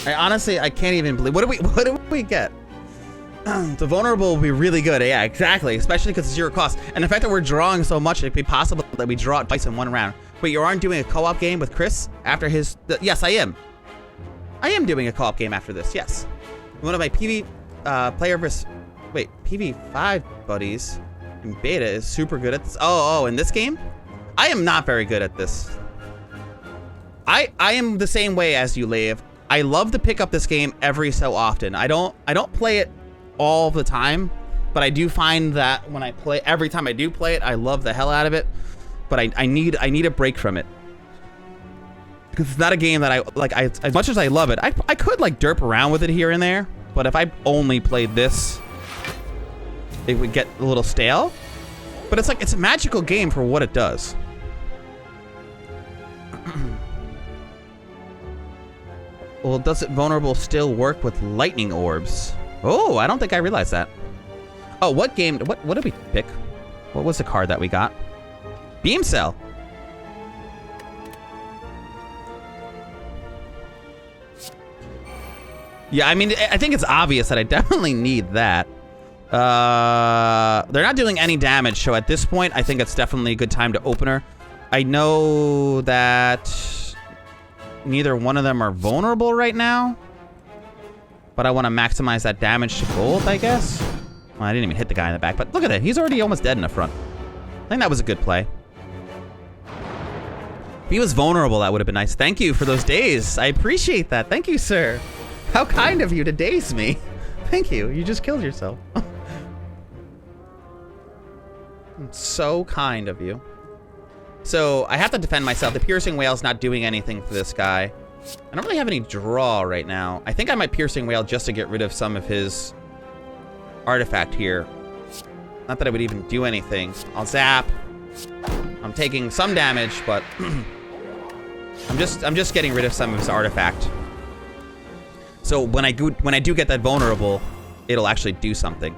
I can't even believe. What do we get? The vulnerable will be really good. Yeah, exactly. Especially because it's 0 cost. And the fact that we're drawing so much, it'd be possible that we draw it twice in 1 round. Wait, you aren't doing a co-op game with Chris after his... yes, I am. I am doing a co-op game after this, yes. One of my PV player versus... Wait, PV5 buddies in beta is super good at this. Oh, in this game? I am not very good at this. I am the same way as you, Lave. I love to pick up this game every so often. I don't play it all the time, but I do find that when I play, every time I do play it, I love the hell out of it. But I need a break from it because it's not a game that I like. As much as I love it, I could like derp around with it here and there. But if I only played this, it would get a little stale. But it's a magical game for what it does. Well, does it vulnerable still work with lightning orbs? Oh, I don't think I realized that. Oh, what game? What did we pick? What was the card that we got? Beam Cell. Yeah, I mean, I think it's obvious that I definitely need that. They're not doing any damage, so at this point, I think it's definitely a good time to open her. I know that neither one of them are vulnerable right now, but I want to maximize that damage to gold, I guess. Well, I didn't even hit the guy in the back, but look at it. He's already almost dead in the front. I think that was a good play. If he was vulnerable, that would have been nice. Thank you for those days. I appreciate that. Thank you, sir. How kind of you to daze me. Thank you. You just killed yourself. So kind of you. So I have to defend myself. The Piercing Whale's not doing anything for this guy. I don't really have any draw right now. I think I might Piercing Whale just to get rid of some of his artifact here. Not that I would even do anything. I'll zap. I'm taking some damage, but I'm just getting rid of some of his artifact. So when I do get that vulnerable, it'll actually do something.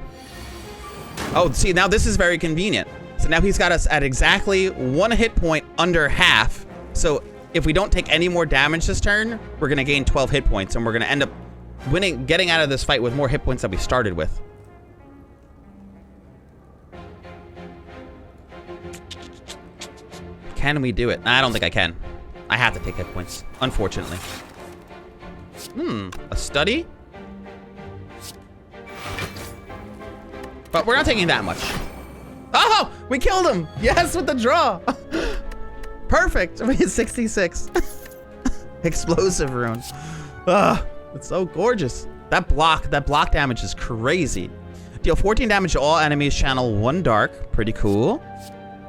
Oh, see, now this is very convenient. So now he's got us at exactly 1 hit point under half. So if we don't take any more damage this turn, we're gonna gain 12 hit points, and we're gonna end up getting out of this fight with more hit points than we started with. Can we do it? I don't think I can. I have to take hit points, unfortunately. A study? But we're not taking that much. Oh, we killed him. Yes, with the draw. Perfect. We hit 66. Explosive rune. It's so gorgeous. That block damage is crazy. Deal 14 damage to all enemies, channel 1 dark. Pretty cool.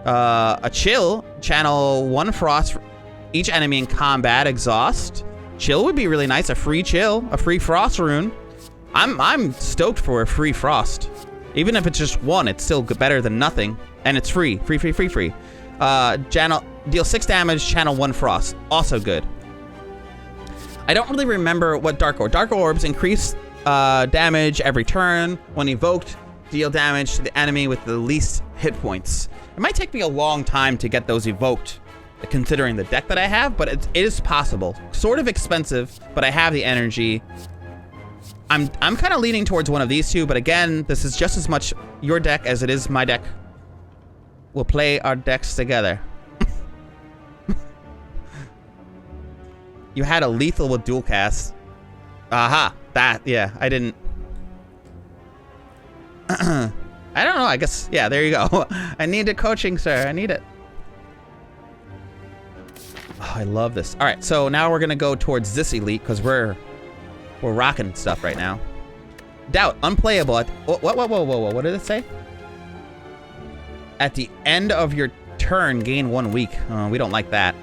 A chill, channel 1 frost for each enemy in combat, exhaust. Chill would be really nice. A free chill, a free frost rune. I'm stoked for a free frost. Even if it's just 1, it's still better than nothing. And it's free. Free. Deal 6 damage, channel 1 frost. Also good. I don't really remember what Dark Orb. Dark Orbs increase damage every turn. When evoked, deal damage to the enemy with the least hit points. It might take me a long time to get those evoked, considering the deck that I have, but it is possible. Sort of expensive, but I have the energy. I'm kind of leaning towards one of these two, but again, this is just as much your deck as it is my deck. We'll play our decks together. You had a lethal with dual cast. Aha, that, yeah, I didn't. I don't know, I guess, yeah, there you go. I need the coaching, sir, I need it. Oh, I love this. All right, so now we're gonna go towards this elite because we're rocking stuff right now. Doubt, unplayable. Whoa, what did it say? At the end of your turn, gain 1 week. We don't like that.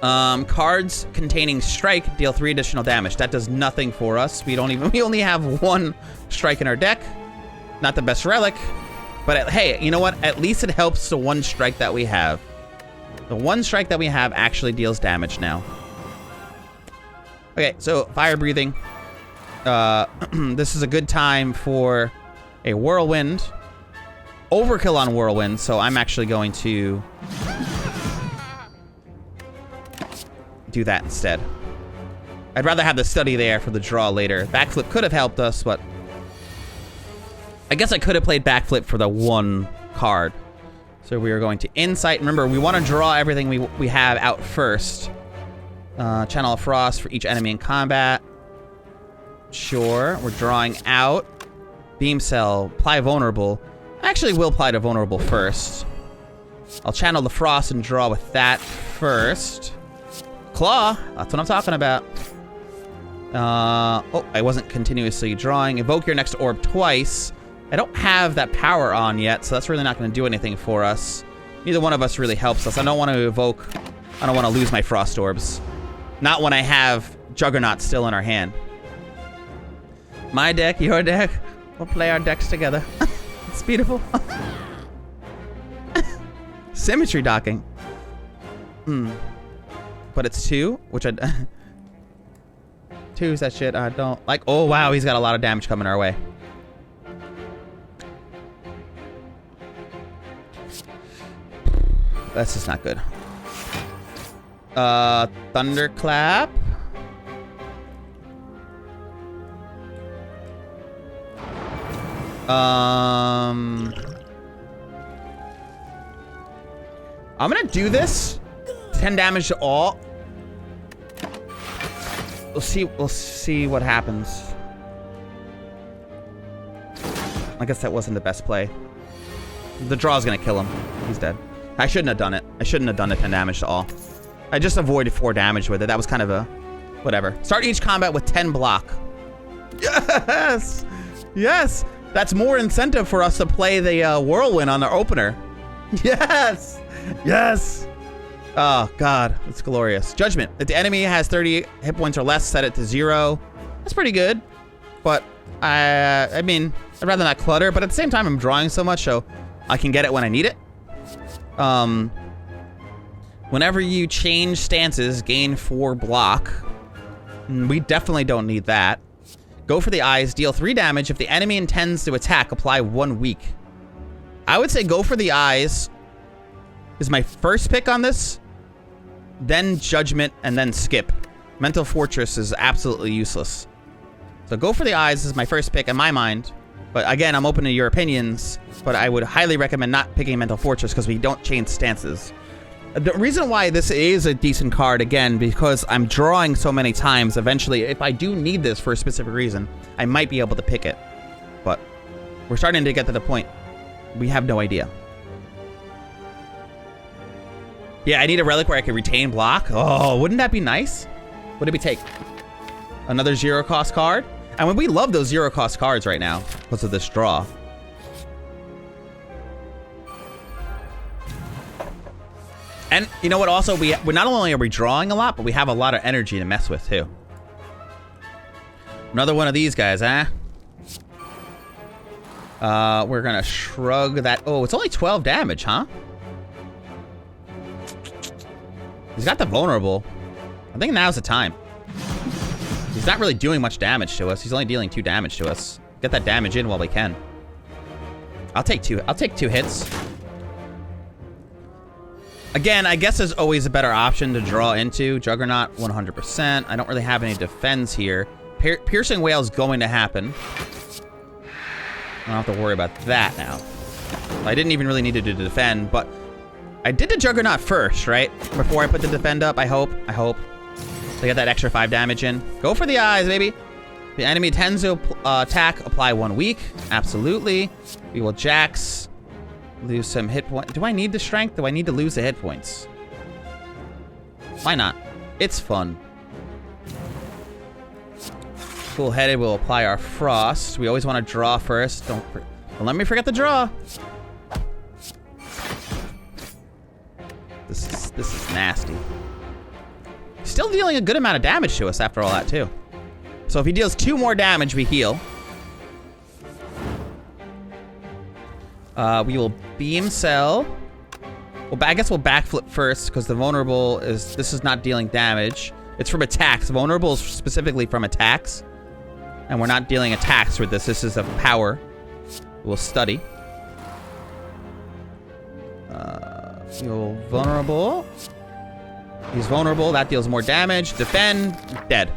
Cards containing strike deal 3 additional damage. That does nothing for us. We only have 1 strike in our deck. Not the best relic, but hey, you know what? At least it helps the 1 strike that we have. The 1 strike that we have actually deals damage now. Okay, so fire breathing. This is a good time for a whirlwind. Overkill on whirlwind, so I'm actually going to do that instead. I'd rather have the study there for the draw later. Backflip could have helped us, but I guess I could have played backflip for the one card. So we are going to insight. Remember, we want to draw everything we have out first. Channel of Frost for each enemy in combat. Sure, we're drawing out. Beam Cell, apply vulnerable. I actually will apply to vulnerable first. I'll channel the Frost and draw with that first. Claw, that's what I'm talking about. Oh, I wasn't continuously drawing. Evoke your next orb twice. I don't have that power on yet, so that's really not going to do anything for us. Neither one of us really helps us. I don't want to evoke. I don't want to lose my Frost orbs. Not when I have Juggernaut still in our hand. My deck, your deck. We'll play our decks together. It's beautiful. Symmetry docking. But it's 2, which I... 2's that shit I don't like. Oh, wow, he's got a lot of damage coming our way. That's just not good. Thunderclap. I'm gonna do this. 10 damage to all. We'll see what happens. I guess that wasn't the best play. The draw's gonna kill him. He's dead. I shouldn't have done it. I shouldn't have done the 10 damage to all. I just avoided 4 damage with it. That was kind of a... whatever. Start each combat with 10 block. Yes! Yes! That's more incentive for us to play the Whirlwind on the opener. Yes! Yes! Oh, God. It's glorious. Judgment. If the enemy has 30 hit points or less, set it to 0. That's pretty good. But, I mean, I'd rather not clutter. But at the same time, I'm drawing so much, so I can get it when I need it. Whenever you change stances, gain 4 block. We definitely don't need that. Go for the eyes, deal 3 damage. If the enemy intends to attack, apply 1 weak. I would say go for the eyes is my first pick on this. Then Judgment, and then skip. Mental Fortress is absolutely useless. So go for the eyes is my first pick in my mind. But again, I'm open to your opinions. But I would highly recommend not picking Mental Fortress because we don't change stances. The reason why this is a decent card, again, because I'm drawing so many times, eventually, if I do need this for a specific reason, I might be able to pick it. But we're starting to get to the point. We have no idea. Yeah, I need a relic where I can retain block. Oh, wouldn't that be nice? What did we take? Another 0-cost card? And we love those 0-cost cards right now because of this draw. And you know what? Also, we're not only are we drawing a lot, but we have a lot of energy to mess with too. Another one of these guys, huh? We're gonna shrug that. Oh, it's only 12 damage, huh? He's got the vulnerable. I think now's the time. He's not really doing much damage to us. He's only dealing 2 damage to us. Get that damage in while we can. I'll take 2. I'll take 2 hits. Again, I guess there's always a better option to draw into. Juggernaut, 100%. I don't really have any defense here. Piercing Whale's going to happen. I don't have to worry about that now. I didn't even really need to defend, but I did the Juggernaut first, right? Before I put the defend up, I hope. To get that extra 5 damage in. Go for the eyes, baby. The enemy tends to attack, apply 1 weak. Absolutely. We will Jax. Lose some hit points. Do I need the strength? Do I need to lose the hit points? Why not? It's fun. Cool-headed, we'll apply our frost. We always want to draw first. Don't let me forget the draw. This is nasty. Still dealing a good amount of damage to us after all that too. So if he deals 2 more damage, we heal. We will beam cell. Well, I guess we'll backflip first because the vulnerable is... This is not dealing damage. It's from attacks. Vulnerable is specifically from attacks. And we're not dealing attacks with this. This is a power. We'll study. You'll vulnerable. He's vulnerable. That deals more damage. Defend. Dead.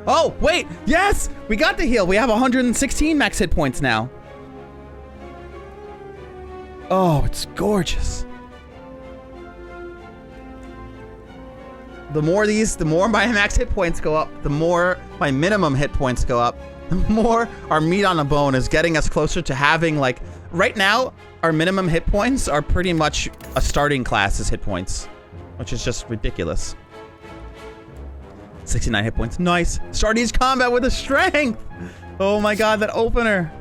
Oh, wait. Yes, we got the heal. We have 116 max hit points now. Oh, it's gorgeous. The more my max hit points go up, the more my minimum hit points go up, the more our meat on the bone is getting us closer to having, like, right now, our minimum hit points are pretty much a starting class's hit points, which is just ridiculous. 69 hit points. Nice. Start each combat with a strength. Oh my god, that opener.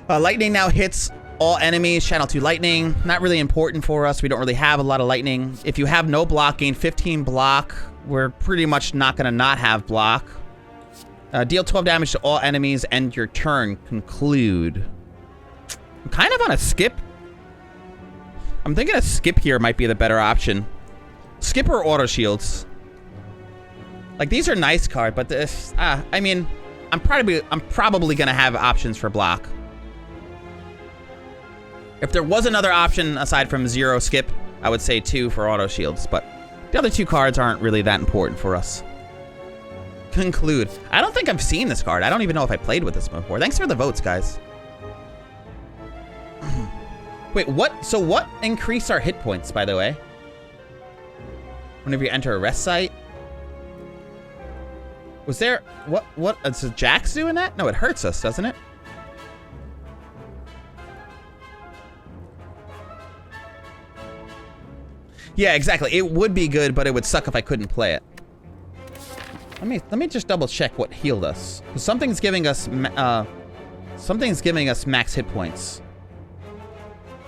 Lightning now hits all enemies. Channel 2 lightning. Not really important for us. We don't really have a lot of lightning. If you have no block, gain 15 block. We're pretty much not going to not have block. Deal 12 damage to all enemies. End your turn. Conclude. I'm kind of on a skip. I'm thinking a skip here might be the better option. Skip or auto shields. Like, these are nice cards, but this, I mean, I'm probably gonna have options for block. If there was another option aside from 0 skip, I would say 2 for auto shields, but the other 2 cards aren't really that important for us. Conclude. I don't think I've seen this card. I don't even know if I played with this before. Thanks for the votes, guys. Wait, what? So what increased our hit points, by the way? Whenever you enter a rest site? Was there... What? Is Jax doing that? No, it hurts us, doesn't it? Yeah, exactly. It would be good, but it would suck if I couldn't play it. Let me just double check what healed us. Something's giving us max hit points.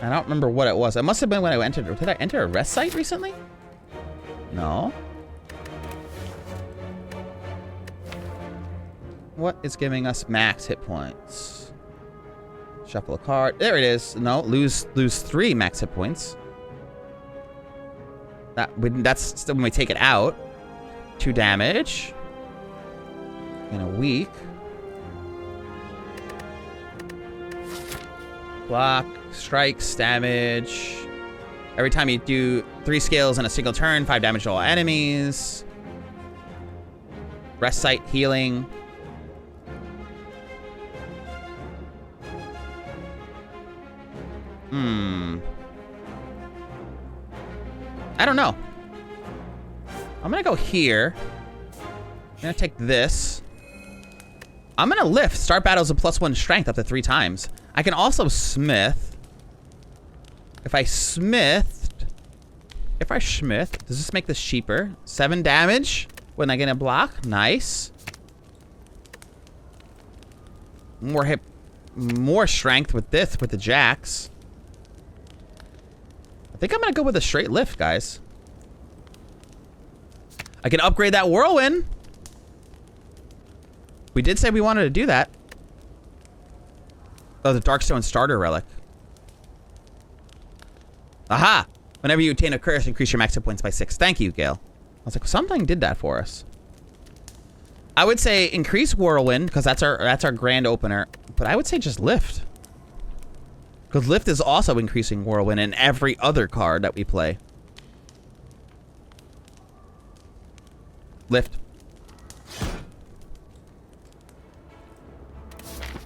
I don't remember what it was. It must have been when I entered. Did I enter a rest site recently? No. What is giving us max hit points? Shuffle a card. There it is. No, lose 3 max hit points. That's when we take it out. 2 damage. In a week. Block, strikes, damage. Every time you do 3 scales in a single turn, 5 damage to all enemies. Rest site healing. I don't know. I'm gonna go here. I'm gonna take this. I'm gonna lift. Start battles with +1 strength up to 3 times. I can also smith. If I smith, does this make this cheaper? 7 damage when I get a block. Nice. More strength with this, with the Jax. I think I'm gonna go with a straight lift, guys. I can upgrade that whirlwind. We did say we wanted to do that. Oh, the Darkstone starter relic. Aha! Whenever you attain a curse, increase your max hit points by 6. Thank you, Gale. I was like, something did that for us. I would say increase whirlwind, because that's our grand opener. But I would say just lift. Because lift is also increasing whirlwind in every other card that we play. Lift.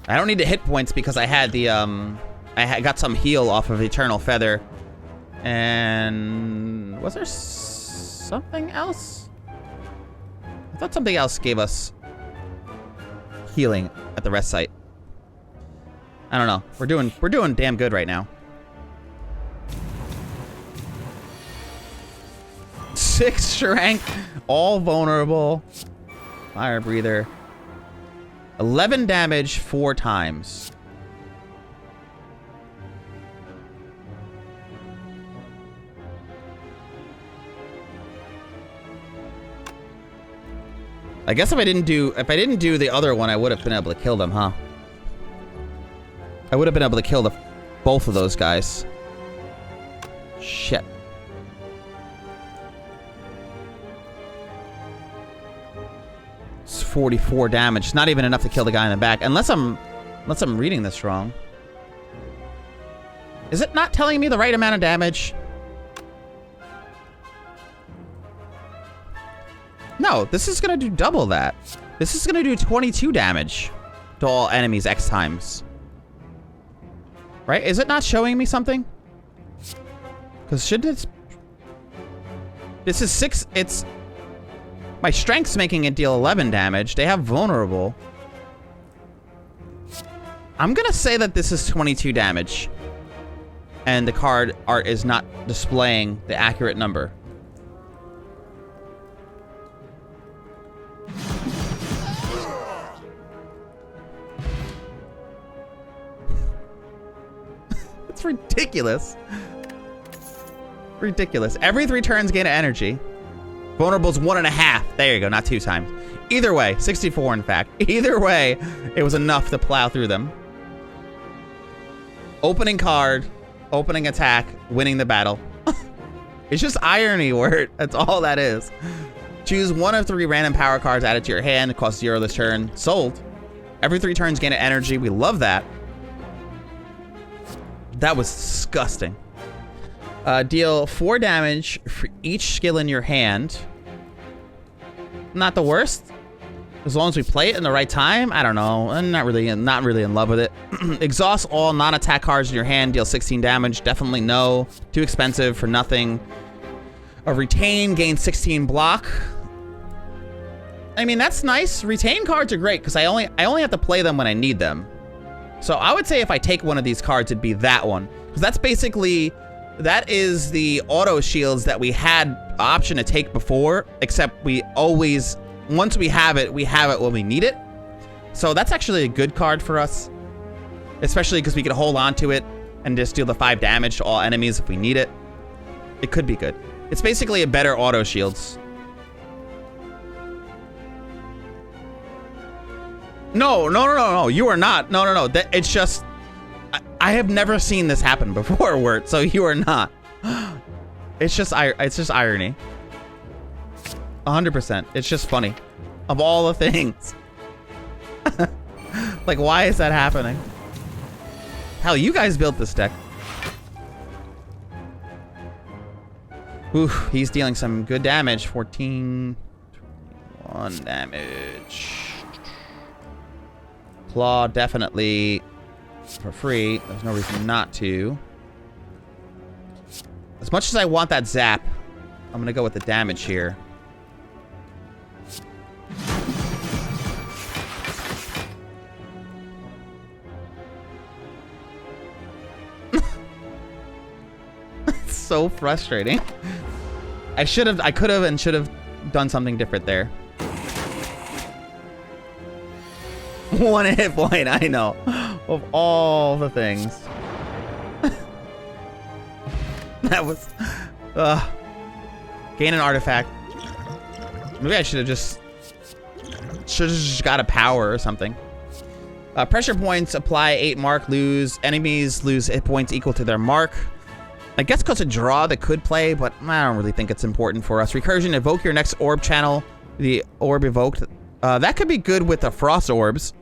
I don't need the hit points because I had the got some heal off of Eternal Feather. And was there something else? I thought something else gave us healing at the rest site. I don't know. We're doing damn good right now. 6 strength, all vulnerable. Fire breather. 11 damage 4 times. I guess if I didn't do the other one, I would have been able to kill them, huh? I would have been able to kill both of those guys. Shit. It's 44 damage. It's not even enough to kill the guy in the back. Unless I'm reading this wrong. Is it not telling me the right amount of damage? No, this is gonna do double that. This is gonna do 22 damage to all enemies X times. Right? Is it not showing me something? Because should it... This is 6... It's... My strength's making it deal 11 damage. They have vulnerable. I'm gonna say that this is 22 damage. And the card art is not displaying the accurate number. It's ridiculous. Ridiculous. Every 3 turns gain an energy. Vulnerable's 1.5. There you go, not 2 times. Either way, 64 in fact. Either way, it was enough to plow through them. Opening card, opening attack, winning the battle. It's just irony word. That's all that is. Choose 1 of 3 random power cards added to your hand. It costs 0 this turn. Sold. Every 3 turns gain an energy. We love that. That was disgusting. Deal 4 damage for each skill in your hand. Not the worst. As long as we play it in the right time. I don't know. I'm not really in love with it. Exhaust all non-attack cards in your hand. Deal 16 damage. Definitely no. Too expensive for nothing. A retain, gain 16 block. I mean, that's nice. Retain cards are great because I only have to play them when I need them. So I would say if I take one of these cards, it'd be that one. Because that's basically, that is the auto shields that we had option to take before, except we always, once we have it when we need it. So that's actually a good card for us. Especially because we can hold on to it and just deal the 5 damage to all enemies if we need it. It could be good. It's basically a better auto shields. No, you are not. No. It's just, I have never seen this happen before, Wirt, so you are not. It's just irony. 100%. It's just funny. Of all the things. Like, why is that happening? Hell, you guys built this deck. Ooh, he's dealing some good damage. 14, 21 damage. Claw, definitely for free. There's no reason not to. As much as I want that zap, I'm gonna go with the damage here. It's so frustrating. I could have and should have done something different there. 1 hit point, I know. Of all the things. That was... gain an artifact. Maybe I should have just got a power or something. Pressure points apply 8 mark, lose. Enemies lose hit points equal to their mark. I guess because of draw that could play, but I don't really think it's important for us. Recursion, evoke your next orb channel. The orb evoked. That could be good with the frost orbs.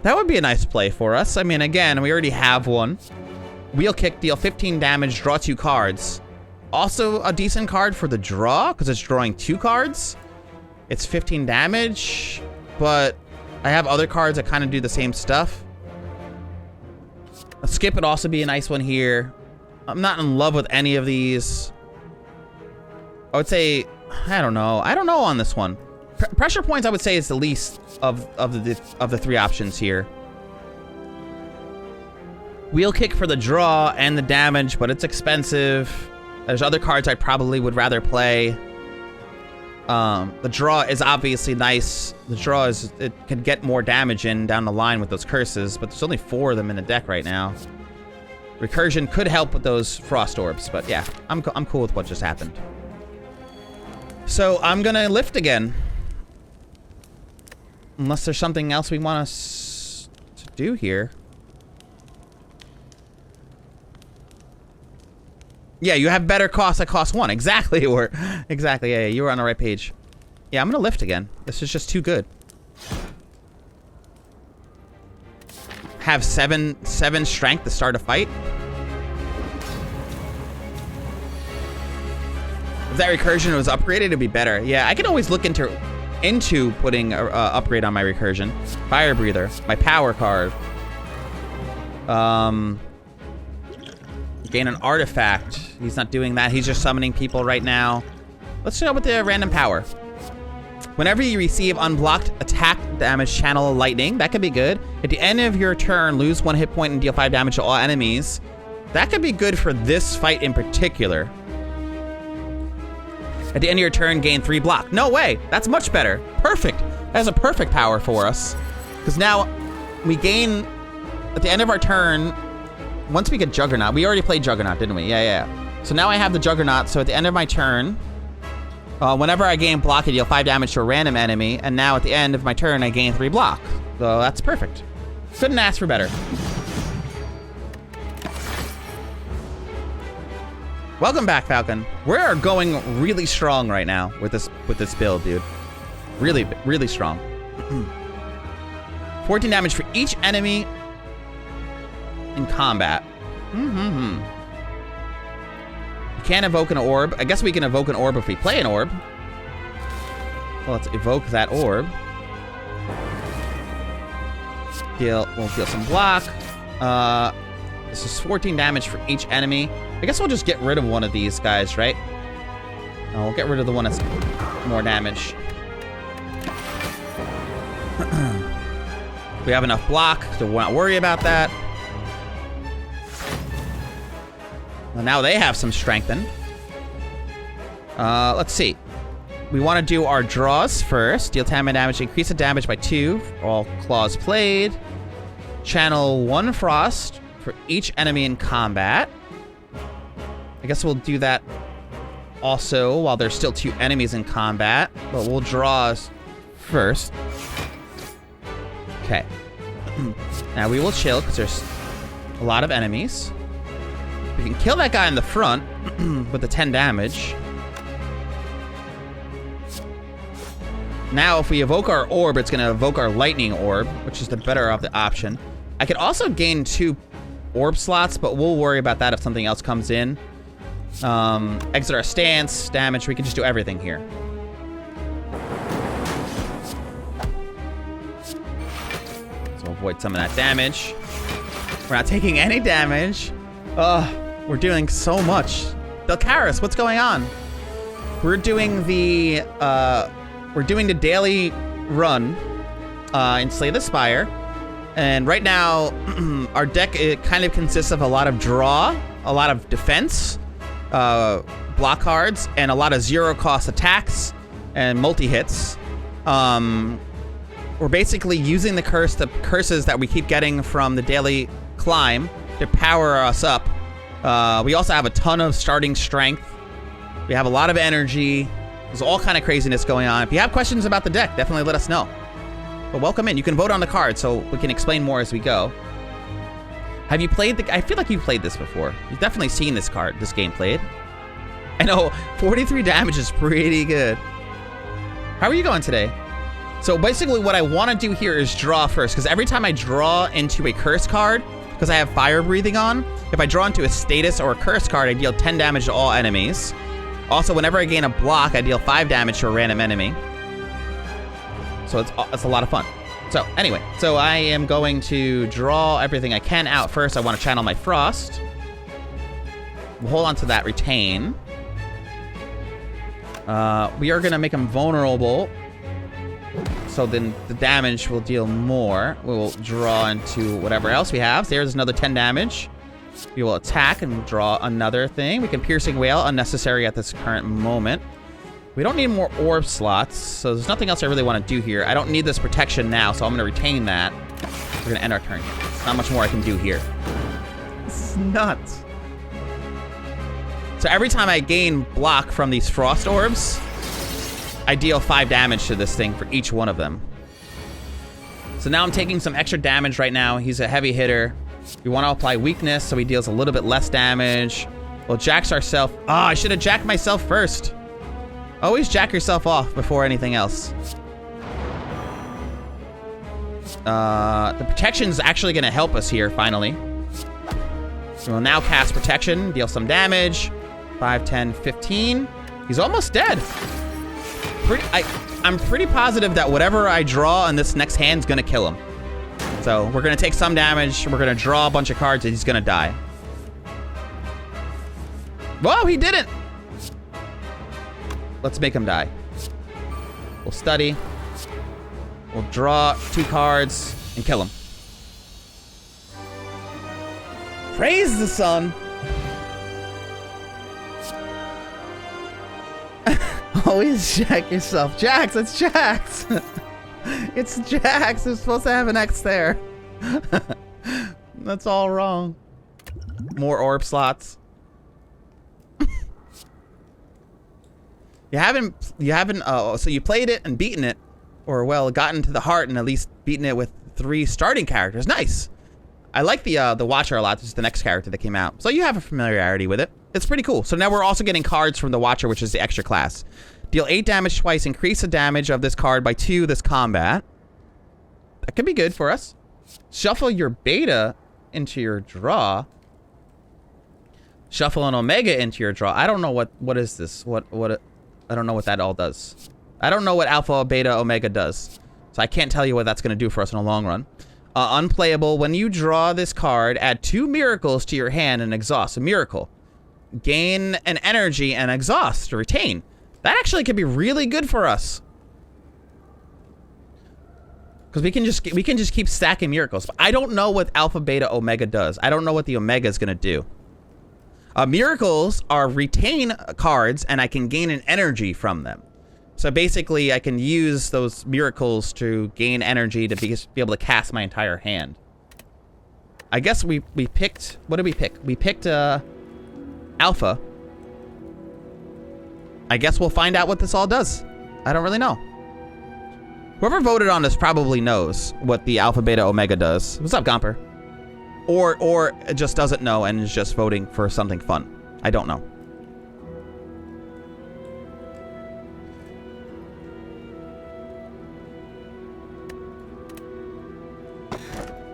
That would be a nice play for us. I mean, again, we already have one. Wheel kick, deal 15 damage, draw 2 cards. Also a decent card for the draw, because it's drawing 2 cards. It's 15 damage, but I have other cards that kind of do the same stuff. A skip would also be a nice one here. I'm not in love with any of these. I would say, I don't know on this one. Pressure points, I would say, is the least of the 3 options here. Wheel kick for the draw and the damage, but it's expensive. There's other cards I probably would rather play. The draw is obviously nice. The draw is, it can get more damage in down the line with those curses, but there's only 4 of them in the deck right now. Recursion could help with those frost orbs, but yeah, I'm cool with what just happened. So I'm gonna lift again. Unless there's something else we want us to do here. Yeah, you have better costs that cost 1. Exactly, exactly. Yeah, you were on the right page. Yeah, I'm gonna lift again. This is just too good. Have 7 strength to start a fight. If that recursion was upgraded, it'd be better. Yeah, I can always look into into putting a upgrade on my recursion. Fire breather, my power card. Gain an artifact. He's not doing that. He's just summoning people right now. Let's go with the random power. Whenever you receive unblocked attack damage, channel lightning. That could be good. At the end of your turn, lose 1 hit point and deal 5 damage to all enemies. That could be good for this fight in particular. At the end of your turn, gain 3 block. No way. That's much better. Perfect. That's a perfect power for us. Because now we gain, at the end of our turn, once we get Juggernaut, we already played Juggernaut, didn't we? Yeah. So now I have the Juggernaut. So at the end of my turn, whenever I gain block, I deal 5 damage to a random enemy. And now at the end of my turn, I gain 3 block. So that's perfect. Couldn't ask for better. Welcome back, Falcon. We are going really strong right now with this build, dude. Really, really strong. 14 damage for each enemy in combat. You can't evoke an orb. I guess we can evoke an orb if we play an orb. Well, let's evoke that orb. We'll deal some block. This is 14 damage for each enemy. I guess we'll just get rid of one of these guys, right? No, we'll get rid of the one that's more damage. We have enough block to not worry about that. Well, now they have some strengthen. Let's see. We want to do our draws first. Deal 10 damage, increase the damage by 2 for all claws played. Channel 1 frost for each enemy in combat. I guess we'll do that also while there's still 2 enemies in combat, but we'll draw first. Okay. Now we will chill because there's a lot of enemies. We can kill that guy in the front with the 10 damage. Now if we evoke our orb, it's going to evoke our lightning orb, which is the better of the option. I could also gain 2 orb slots, but we'll worry about that if something else comes in. Exit our stance, damage, we can just do everything here. So avoid some of that damage. We're not taking any damage. We're doing so much. Delcaris, what's going on? We're doing the daily run in Slay the Spire. And right now, our deck, it kind of consists of a lot of draw, a lot of defense, block cards, and a lot of zero-cost attacks and multi-hits. We're basically using the curses that we keep getting from the daily climb to power us up. We also have a ton of starting strength. We have a lot of energy. There's all kind of craziness going on. If you have questions about the deck, definitely let us know. But welcome in. You can vote on the card, so we can explain more as we go. Have you played I feel like you've played this before. You've definitely seen this game played. I know, 43 damage is pretty good. How are you going today? So basically what I want to do here is draw first, because every time I draw into a curse card, because I have fire breathing on, if I draw into a status or a curse card, I deal 10 damage to all enemies. Also, whenever I gain a block, I deal 5 damage to a random enemy. So it's a lot of fun. So anyway, so I am going to draw everything I can out first. I want to channel my Frost. We'll hold on to that retain. We are going to make him vulnerable. So then the damage will deal more. We will draw into whatever else we have. So there's another 10 damage. We will attack and draw another thing. We can Piercing Wail, unnecessary at this current moment. We don't need more orb slots, so there's nothing else I really want to do here. I don't need this protection now, so I'm going to retain that. We're going to end our turn here. There's not much more I can do here. This is nuts. So every time I gain block from these frost orbs, I deal 5 damage to this thing for each one of them. So now I'm taking some extra damage right now. He's a heavy hitter. We want to apply weakness, so he deals a little bit less damage. We'll jack ourselves. Oh, I should have jacked myself first. Always jack yourself off before anything else. The protection's actually going to help us here, finally. So we'll now cast protection, deal some damage. 5, 10, 15. He's almost dead. I'm pretty positive that whatever I draw on this next hand is gonna kill him. So we're gonna take some damage. We're gonna draw a bunch of cards, and he's gonna die. Whoa, he didn't. Let's make him die. We'll study. We'll draw 2 cards and kill him. Praise the sun. Always check yourself. Jax, it's Jax. It's Jax. It's supposed to have an X there. That's all wrong. More orb slots. You haven't, so you played it and beaten it, or well, gotten to the heart and at least beaten it with 3 starting characters. Nice. I like the Watcher a lot. This is the next character that came out. So you have a familiarity with it. It's pretty cool. So now we're also getting cards from the Watcher, which is the extra class. Deal 8 damage twice, increase the damage of this card by 2 this combat. That could be good for us. Shuffle your beta into your draw. Shuffle an omega into your draw. I don't know what is this? I don't know what that all does. I don't know what alpha, beta, omega does. So I can't tell you what that's going to do for us in the long run. Unplayable. When you draw this card, add 2 miracles to your hand and exhaust. A miracle. Gain an energy and exhaust to retain. That actually could be really good for us. Because we can just keep stacking miracles. But I don't know what alpha, beta, omega does. I don't know what the omega is going to do. Miracles are retain cards, and I can gain an energy from them. So basically, I can use those miracles to gain energy to be able to cast my entire hand. I guess we picked... What did we pick? We picked Alpha. I guess we'll find out what this all does. I don't really know. Whoever voted on this probably knows what the Alpha, Beta, Omega does. What's up, Gomper? Or just doesn't know and is just voting for something fun. I don't know.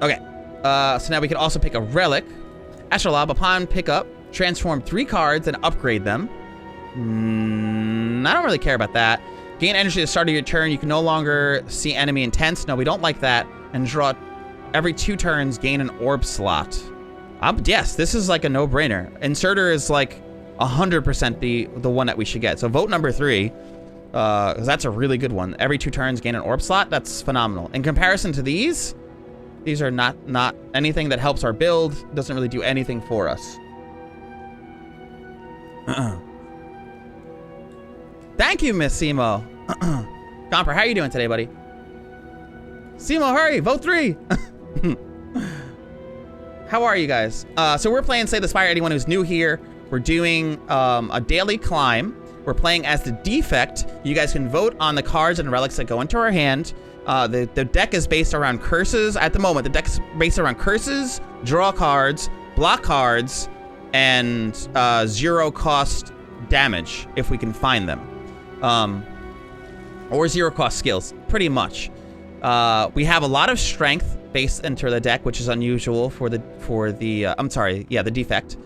Okay. So now we can also pick a relic. Astrolabe, upon pickup, transform 3 cards and upgrade them. I don't really care about that. Gain energy at the start of your turn. You can no longer see enemy intense. No, we don't like that. And draw every 2 turns, gain an orb slot. Yes, this is like a no-brainer. Inserter is like 100% the one that we should get. So vote number 3. Because that's a really good one. Every 2 turns, gain an orb slot. That's phenomenal. In comparison to these are not anything that helps our build. Doesn't really do anything for us. Thank you, Miss Simo. Gomper, how are you doing today, buddy? Simo, hurry, vote 3. How are you guys? So we're playing Slay the Spire. Anyone who's new here, we're doing a daily climb. We're playing as the defect. You guys can vote on the cards and relics that go into our hand. The deck is based around curses. At the moment, the deck's based around curses, draw cards, block cards, and 0 cost damage if we can find them. Or 0 cost skills, pretty much. We have a lot of strength based into the deck, which is unusual for the defect.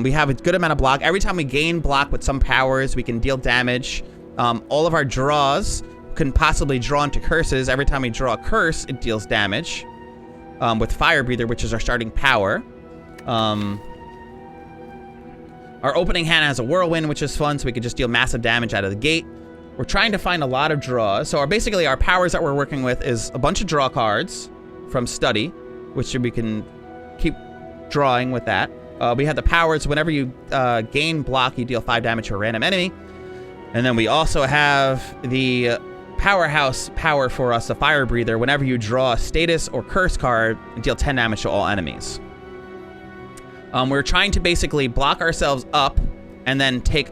We have a good amount of block. Every time we gain block with some powers, we can deal damage. All of our draws can possibly draw into curses. Every time we draw a curse, it deals damage. With Fire Breather, which is our starting power. Our opening hand has a Whirlwind, which is fun, so we can just deal massive damage out of the gate. We're trying to find a lot of draws. So basically our powers that we're working with is a bunch of draw cards from Study, which we can keep drawing with that. We have the powers. Whenever you gain block, you deal 5 damage to a random enemy. And then we also have the powerhouse power for us, the Fire Breather. Whenever you draw a status or curse card, you deal 10 damage to all enemies. We're trying to basically block ourselves up and then take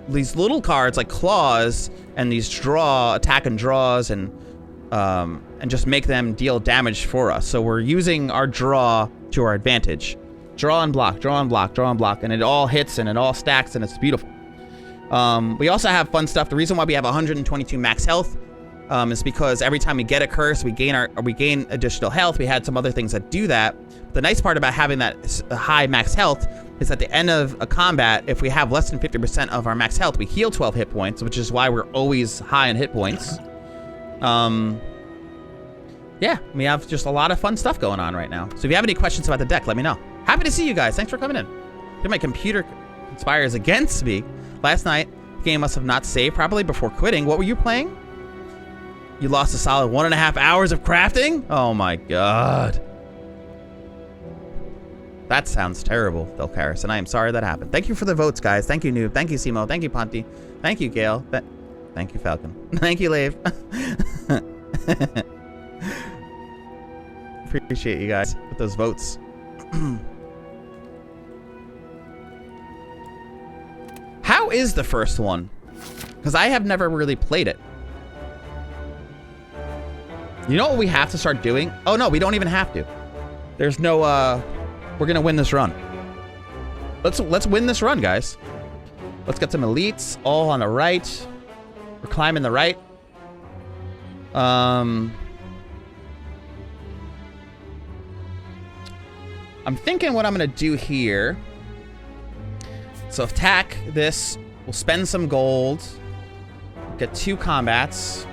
these little cards like claws and these attack and draws and just make them deal damage for us. So we're using our draw to our advantage. Draw and block, draw and block, draw and block, and it all hits and it all stacks and it's beautiful. We also have fun stuff. The reason why we have 122 max health is because every time we get a curse, we gain additional health. We had some other things that do that. The nice part about having that high max health is at the end of a combat, if we have less than 50% of our max health, we heal 12 hit points, which is why we're always high in hit points. Yeah, we have just a lot of fun stuff going on right now. So if you have any questions about the deck, let me know. Happy to see you guys. Thanks for coming in. My computer conspires against me. Last night, the game must have not saved properly before quitting. What were you playing? You lost a solid 1.5 hours of crafting? Oh my god. That sounds terrible, Delcaris, and I am sorry that happened. Thank you for the votes, guys. Thank you, Noob. Thank you, Simo. Thank you, Ponty. Thank you, Gale. Thank you, Falcon. Thank you, Lave. Appreciate you guys with those votes. How is the first one? Because I have never really played it. You know what we have to start doing? Oh no, we don't even have to. There's no we're gonna win this run. Let's win this run, guys. Let's get some elites all on the right. We're climbing the right. I'm thinking what I'm gonna do here. So attack this. We'll spend some gold. Get 2 combats.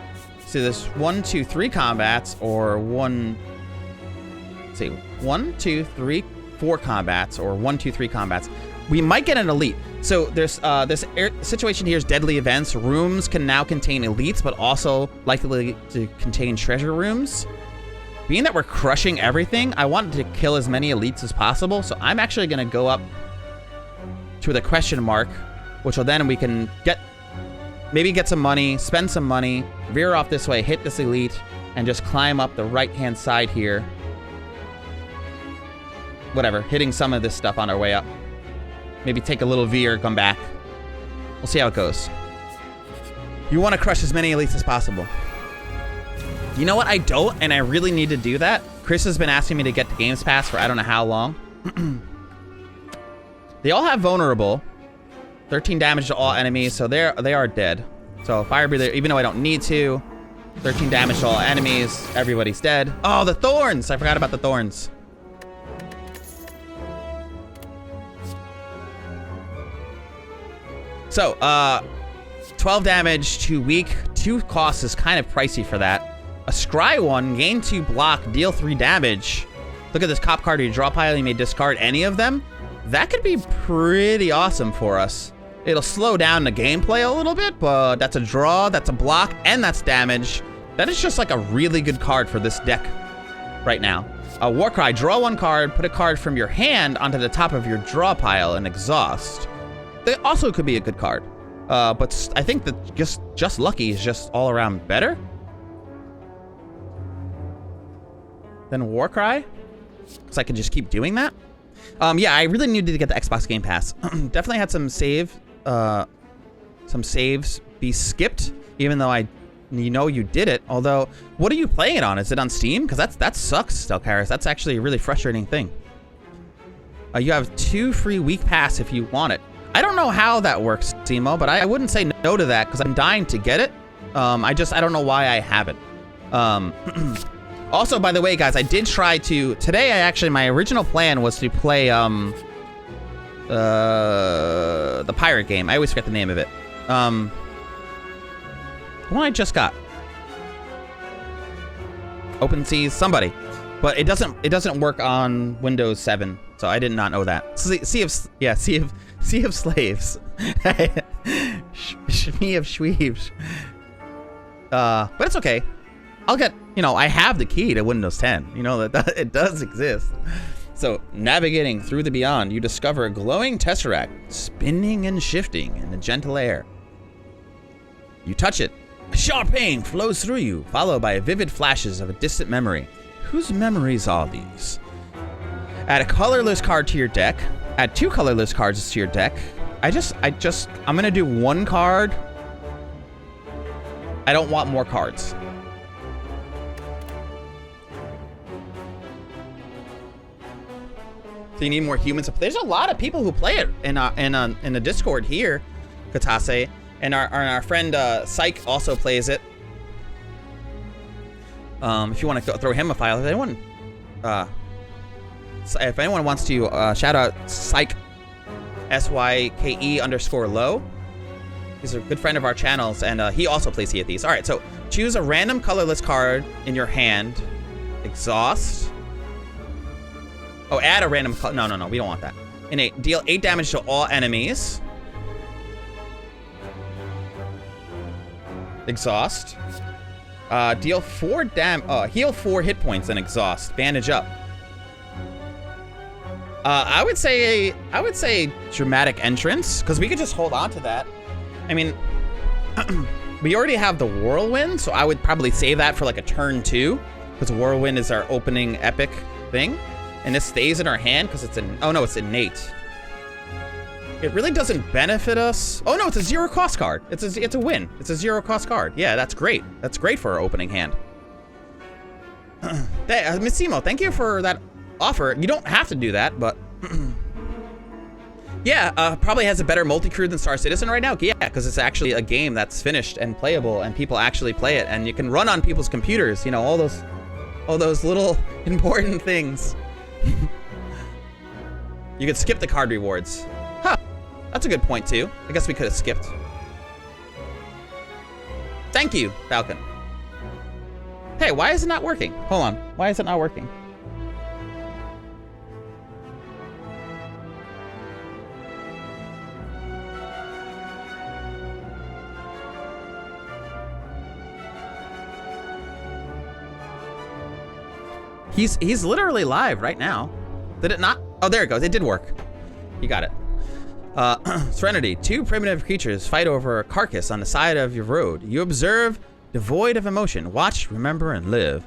So there's 1, 2, 3 combats, or 1. Let's see, 1, 2, 3, 4 combats, or 1, 2, 3 combats. We might get an elite. So there's this situation here is deadly events. Rooms can now contain elites, but also likely to contain treasure rooms. Being that we're crushing everything, I wanted to kill as many elites as possible. So I'm actually going to go up to the question mark, which will then we can maybe get some money, spend some money, veer off this way, hit this elite, and just climb up the right-hand side here. Whatever, hitting some of this stuff on our way up. Maybe take a little veer, come back. We'll see how it goes. You want to crush as many elites as possible. You know what? I don't, and I really need to do that. Chris has been asking me to get the Games Pass for I don't know how long. They all have vulnerable. 13 damage to all enemies, so they are dead. So Fire Breather, even though I don't need to. 13 damage to all enemies. Everybody's dead. Oh, the thorns! I forgot about the thorns. So, 12 damage to weak. 2 costs is kind of pricey for that. A Scry 1, gain 2 block, deal 3 damage. Look at this cop card. You draw pile, you may discard any of them. That could be pretty awesome for us. It'll slow down the gameplay a little bit, but that's a draw, that's a block, and that's damage. That is just like a really good card for this deck right now. Warcry, draw 1 card, put a card from your hand onto the top of your draw pile and exhaust. That also could be a good card. But I think that just Lucky is just all around better than Warcry. Because I can just keep doing that. Yeah, I really needed to get the Xbox Game Pass. Definitely had some saves be skipped, even though you did it. Although, what are you playing it on? Is it on Steam? Because that sucks, Delcaris. That's actually a really frustrating thing. You have 2 free week pass if you want it. I don't know how that works, Simo, but I wouldn't say no to that because I'm dying to get it. I don't know why I haven't. Also, by the way, guys, I did try to... Today, my original plan was to play the pirate game. I always forget the name of it. The one I just got. Open Seas, somebody. But it doesn't work on Windows 7, so I did not know that. Sea of Slaves. Me of Schweeves. But it's okay. I'll get, I have the key to Windows 10. That it does exist. So, navigating through the beyond, you discover a glowing tesseract spinning and shifting in the gentle air. You touch it. A sharp pain flows through you, followed by vivid flashes of a distant memory. Whose memories are these? Add a colorless card to your deck. Add 2 colorless cards to your deck. I'm gonna do 1 card. I don't want more cards. So you need more humans. There's a lot of people who play it in the Discord here, Katase, and our friend Psych also plays it. If you want to throw him a file, if anyone wants to shout out Psych SYKE_low. He's a good friend of our channels, and he also plays Sea of Thieves. All right, so choose a random colorless card in your hand. Exhaust. Oh, add a random color. No, we don't want that. Innate. Deal 8 damage to all enemies. Exhaust. Deal 4 heal 4 hit points and exhaust. Bandage up. I would say dramatic entrance, because we could just hold on to that. I mean, we already have the whirlwind, so I would probably save that for like a turn 2, because whirlwind is our opening epic thing, and this stays in our hand because it's it's innate. It really doesn't benefit us. Oh no, it's a 0 cost card. It's a win. It's a 0 cost card. Yeah, that's great. That's great for our opening hand. Missimo, thank you for that offer. You don't have to do that, but yeah, probably has a better multi-crew than Star Citizen right now. Yeah, because it's actually a game that's finished and playable, and people actually play it, and you can run on people's computers. You know, all those little important things. You could skip the card rewards. Huh. That's a good point, too. I guess we could have skipped. Thank you, Falcon. Hey, why is it not working? Hold on. Why is it not working? He's literally live right now. Did it not? Oh, there it goes. It did work. You got it. Serenity. 2 primitive creatures fight over a carcass on the side of your road. You observe, devoid of emotion. Watch, remember, and live.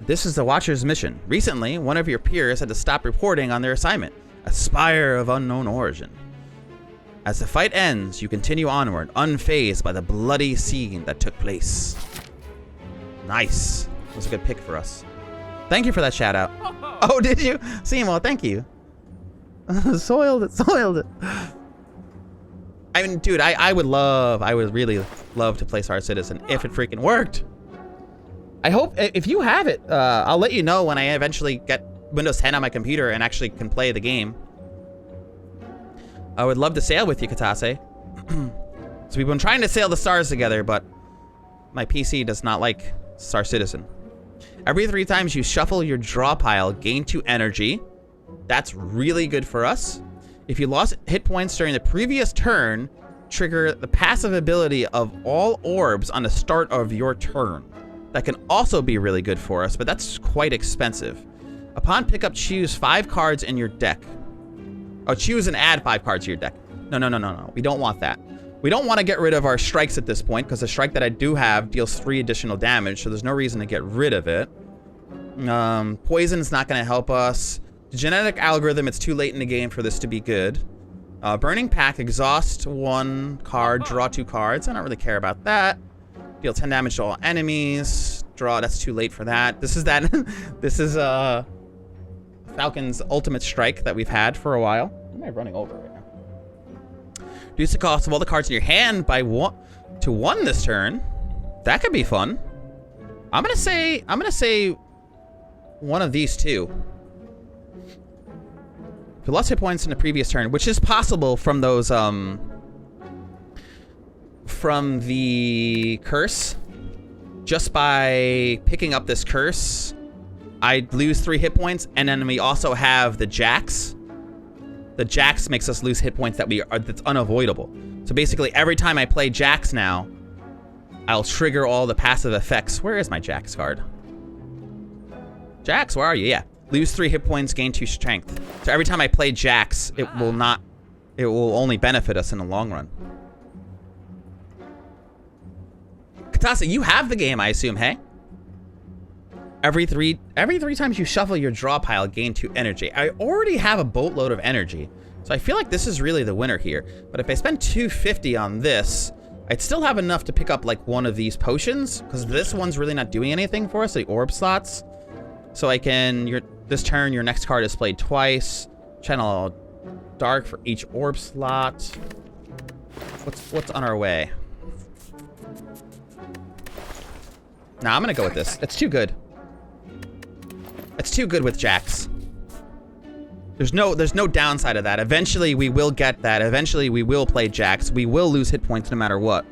This is the Watcher's mission. Recently, one of your peers had to stop reporting on their assignment. A spire of unknown origin. As the fight ends, you continue onward, unfazed by the bloody scene that took place. Nice. That was a good pick for us. Thank you for that shout out. Oh, did you? Seymour, thank you. Soiled it. I mean, dude, I would really love to play Star Citizen if it freaking worked. I hope, if you have it, I'll let you know when I eventually get Windows 10 on my computer and actually can play the game. I would love to sail with you, Katase. So we've been trying to sail the stars together, but my PC does not like Star Citizen. Every 3 times you shuffle your draw pile, gain 2 energy. That's really good for us. If you lost hit points during the previous turn, trigger the passive ability of all orbs on the start of your turn. That can also be really good for us, but that's quite expensive. Upon pickup, choose 5 cards in your deck. Oh, choose and add 5 cards to your deck. No. We don't want that. We don't want to get rid of our strikes at this point, because the strike that I do have deals 3 additional damage, so there's no reason to get rid of it. Poison's not going to help us. The genetic algorithm, it's too late in the game for this to be good. Burning Pack, exhaust 1 card, draw 2 cards. I don't really care about that. Deal 10 damage to all enemies. Draw, that's too late for that. This is Falcon's ultimate strike that we've had for a while. What am I running over right now? Reduce the cost of all the cards in your hand by 1 to 1 this turn. That could be fun. I'm gonna say one of these 2. If you lost hit points in the previous turn, which is possible from those from the curse, just by picking up this curse, I lose 3 hit points, and then we also have the Jax. The Jax makes us lose hit points that's unavoidable. So basically, every time I play Jax now, I'll trigger all the passive effects. Where is my Jax card? Jax, where are you? Yeah. Lose 3 hit points, gain 2 strength. So every time I play Jax, it will only benefit us in the long run. Katasa, you have the game, I assume, hey? Every three times you shuffle your draw pile, gain 2 energy. I already have a boatload of energy, so I feel like this is really the winner here. But if I spend 250 on this, I'd still have enough to pick up like one of these potions, because this one's really not doing anything for us, the orb slots. So I can, this turn, your next card is played twice. Channel Dark for each orb slot. What's on our way? Nah, I'm gonna go with this. It's too good. It's too good with Jax. There's no downside of that. Eventually, we will get that. Eventually, we will play jacks. We will lose hit points no matter what.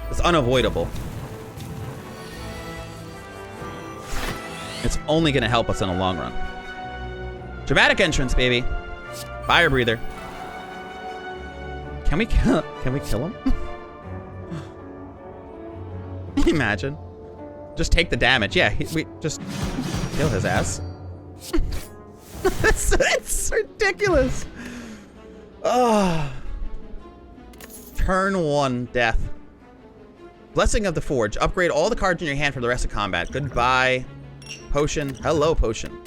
It's unavoidable. It's only going to help us in the long run. Dramatic entrance, baby. Fire breather. Can we kill him? Imagine. Just take the damage. Yeah, we just kill his ass. It's ridiculous. Oh. Turn 1 death. Blessing of the Forge. Upgrade all the cards in your hand for the rest of combat. Goodbye. Potion. Hello, potion.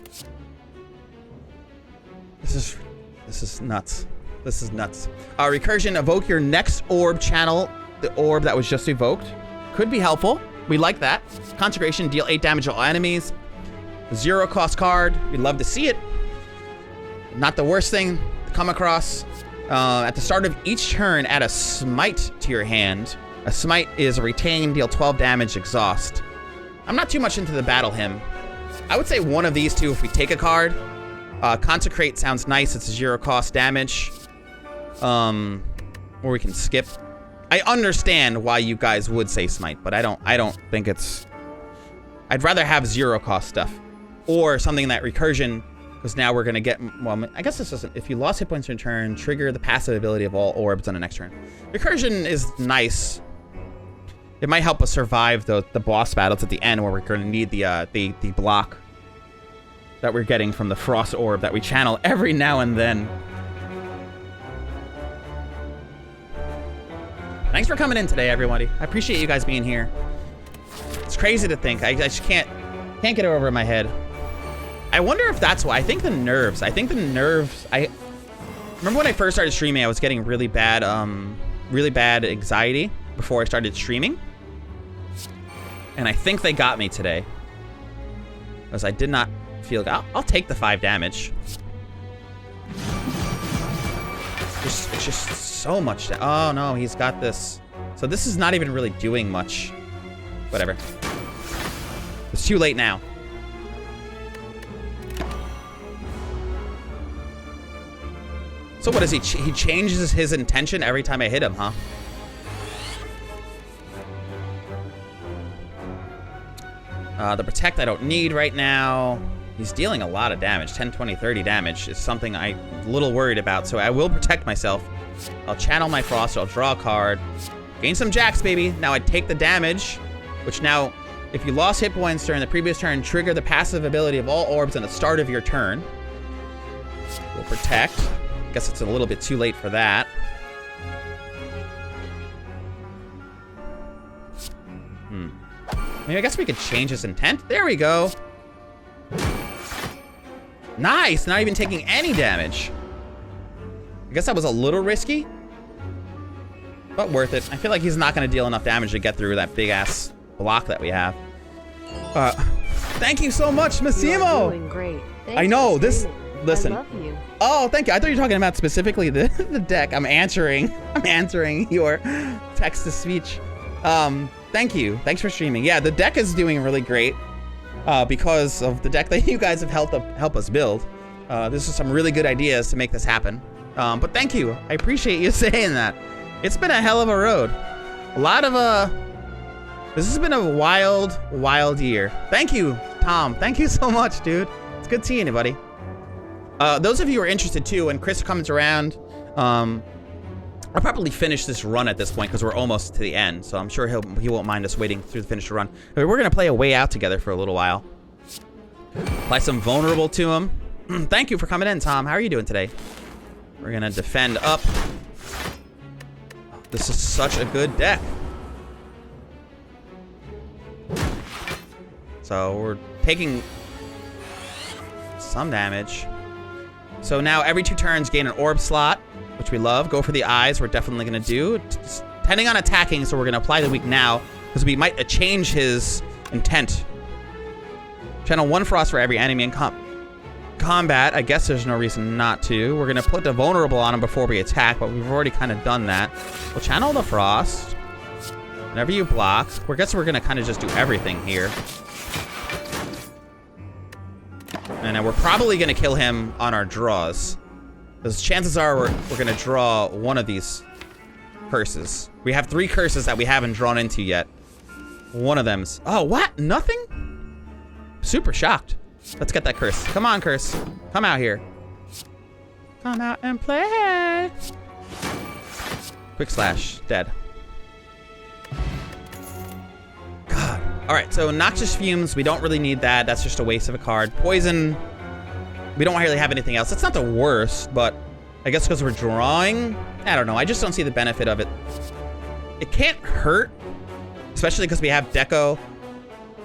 This is nuts. This is nuts. Recursion. Evoke your next orb channel. The orb that was just evoked. Could be helpful. We like that. Consecration. Deal 8 damage to all enemies. 0 cost card. We'd love to see it. Not the worst thing to come across. At the start of each turn, add a smite to your hand. A smite is a retain, deal 12 damage, exhaust. I'm not too much into the battle hymn. I would say one of these two if we take a card. Consecrate sounds nice. It's a 0 cost damage. Or we can skip. I understand why you guys would say smite, but I don't think it's... I'd rather have 0 cost stuff. Or something that recursion, because now we're going to get... Well, I guess this doesn't... If you lost hit points in turn, trigger the passive ability of all orbs on the next turn. Recursion is nice. It might help us survive the boss battles at the end where we're going to need the block that we're getting from the frost orb that we channel every now and then. Thanks for coming in today, everybody. I appreciate you guys being here. It's crazy to think. I just can't get it over my head. I wonder if that's why. I think the nerves. I remember when I first started streaming, I was getting really bad anxiety before I started streaming. And I think they got me today. Because I did not feel... I'll take the 5 damage. It's just so much... Oh, no, he's got this. So this is not even really doing much. Whatever. It's too late now. So what is he? He changes his intention every time I hit him, huh? The protect I don't need right now. He's dealing a lot of damage. 10, 20, 30 damage is something I'm a little worried about. So I will protect myself. I'll channel my frost. I'll draw a card. Gain some jacks, baby. Now I take the damage, which now, if you lost hit points during the previous turn, trigger the passive ability of all orbs at the start of your turn. We'll protect. Guess it's a little bit too late for that. Maybe I guess we could change his intent. There we go. Nice. Not even taking any damage. I guess that was a little risky, but worth it. I feel like he's not going to deal enough damage to get through that big ass block that we have. Thank you so much, Massimo. Doing great. I know this. Listen. I love you. Oh, thank you. I thought you were talking about specifically the deck. I'm answering your text to speech. Thank you. Thanks for streaming. Yeah, the deck is doing really great because of the deck that you guys have help us build. This is some really good ideas to make this happen. But thank you. I appreciate you saying that. It's been a hell of a road. A lot of this has been a wild year. Thank you, Tom. Thank you so much, dude. It's good seeing you, buddy. Those of you who are interested too, when Chris comes around, I'll probably finish this run at this point because we're almost to the end. So I'm sure he won't mind us waiting through the finish run. We're gonna play a way out together for a little while. Apply some vulnerable to him. Thank you for coming in, Tom. How are you doing today? We're gonna defend up. This is such a good deck. So we're taking some damage. So now every 2 turns gain an orb slot, which we love. Go for the eyes. We're definitely going to do. Depending on attacking, so we're going to apply the weak now, because we might change his intent. Channel 1 frost for every enemy in combat. I guess there's no reason not to. We're going to put the vulnerable on him before we attack, but we've already kind of done that. We'll channel the frost. Whenever you block, I guess we're going to kind of just do everything here. And we're probably going to kill him on our draws. Because chances are we're gonna draw one of these curses. We have 3 curses that we haven't drawn into yet. One of them's... Oh, what? Nothing? Super shocked. Let's get that curse. Come on, curse. Come out here. Come out and play. Quick slash. Dead. God. All right, so Noxious Fumes, we don't really need that. That's just a waste of a card. Poison, we don't really have anything else. It's not the worst, but I guess because we're drawing, I don't know. I just don't see the benefit of it. It can't hurt, especially because we have Deco.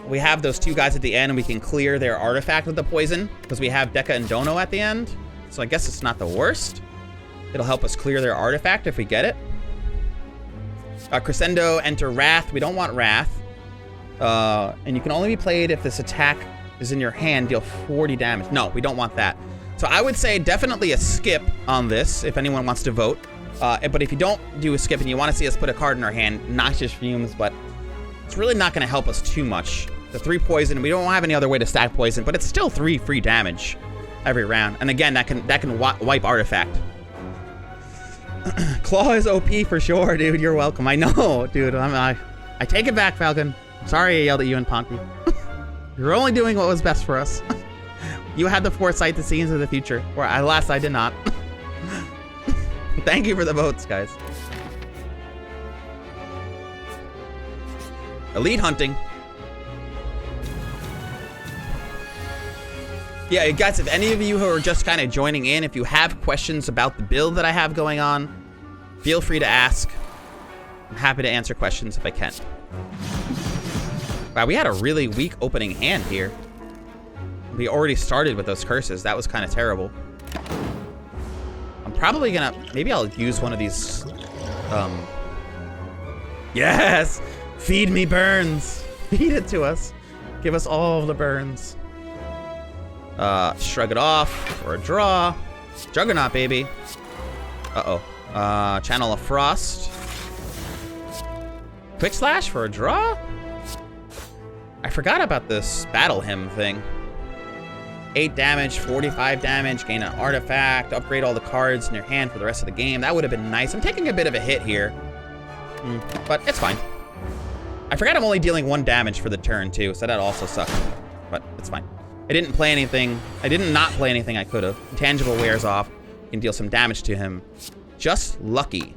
We have those 2 guys at the end, and we can clear their artifact with the poison because we have Deca and Dono at the end. So I guess it's not the worst. It'll help us clear their artifact if we get it. Crescendo, enter Wrath. We don't want Wrath. And you can only be played if this attack is in your hand, deal 40 damage. No, we don't want that. So I would say definitely a skip on this if anyone wants to vote. But if you don't do a skip and you want to see us put a card in our hand, Noxious Fumes, but it's really not going to help us too much. The 3 poison, we don't have any other way to stack poison, but it's still 3 free damage every round. And again, that can wipe artifact. Claw is OP for sure, dude. You're welcome. I know, dude. I take it back, Falcon. Sorry I yelled at you and Ponty. You're only doing what was best for us. You had the foresight to see into the future, where alas, I did not. Thank you for the votes, guys. Elite hunting. Yeah, guys, if any of you who are just kind of joining in, if you have questions about the build that I have going on, feel free to ask. I'm happy to answer questions if I can. Wow, we had a really weak opening hand here. We already started with those curses. That was kind of terrible. I'm probably gonna... Maybe I'll use one of these... Yes! Feed me burns! Feed it to us. Give us all the burns. Shrug it off for a draw. Juggernaut, baby. Uh-oh. Channel of Frost. Quick Slash for a draw? I forgot about this Battle Hymn thing. 8 damage, 45 damage, gain an artifact, upgrade all the cards in your hand for the rest of the game. That would have been nice. I'm taking a bit of a hit here. But it's fine. I forgot I'm only dealing 1 damage for the turn, too, so that also sucks. But it's fine. I didn't play anything. I didn't not play anything I could have. Intangible wears off. You can deal some damage to him. Just lucky.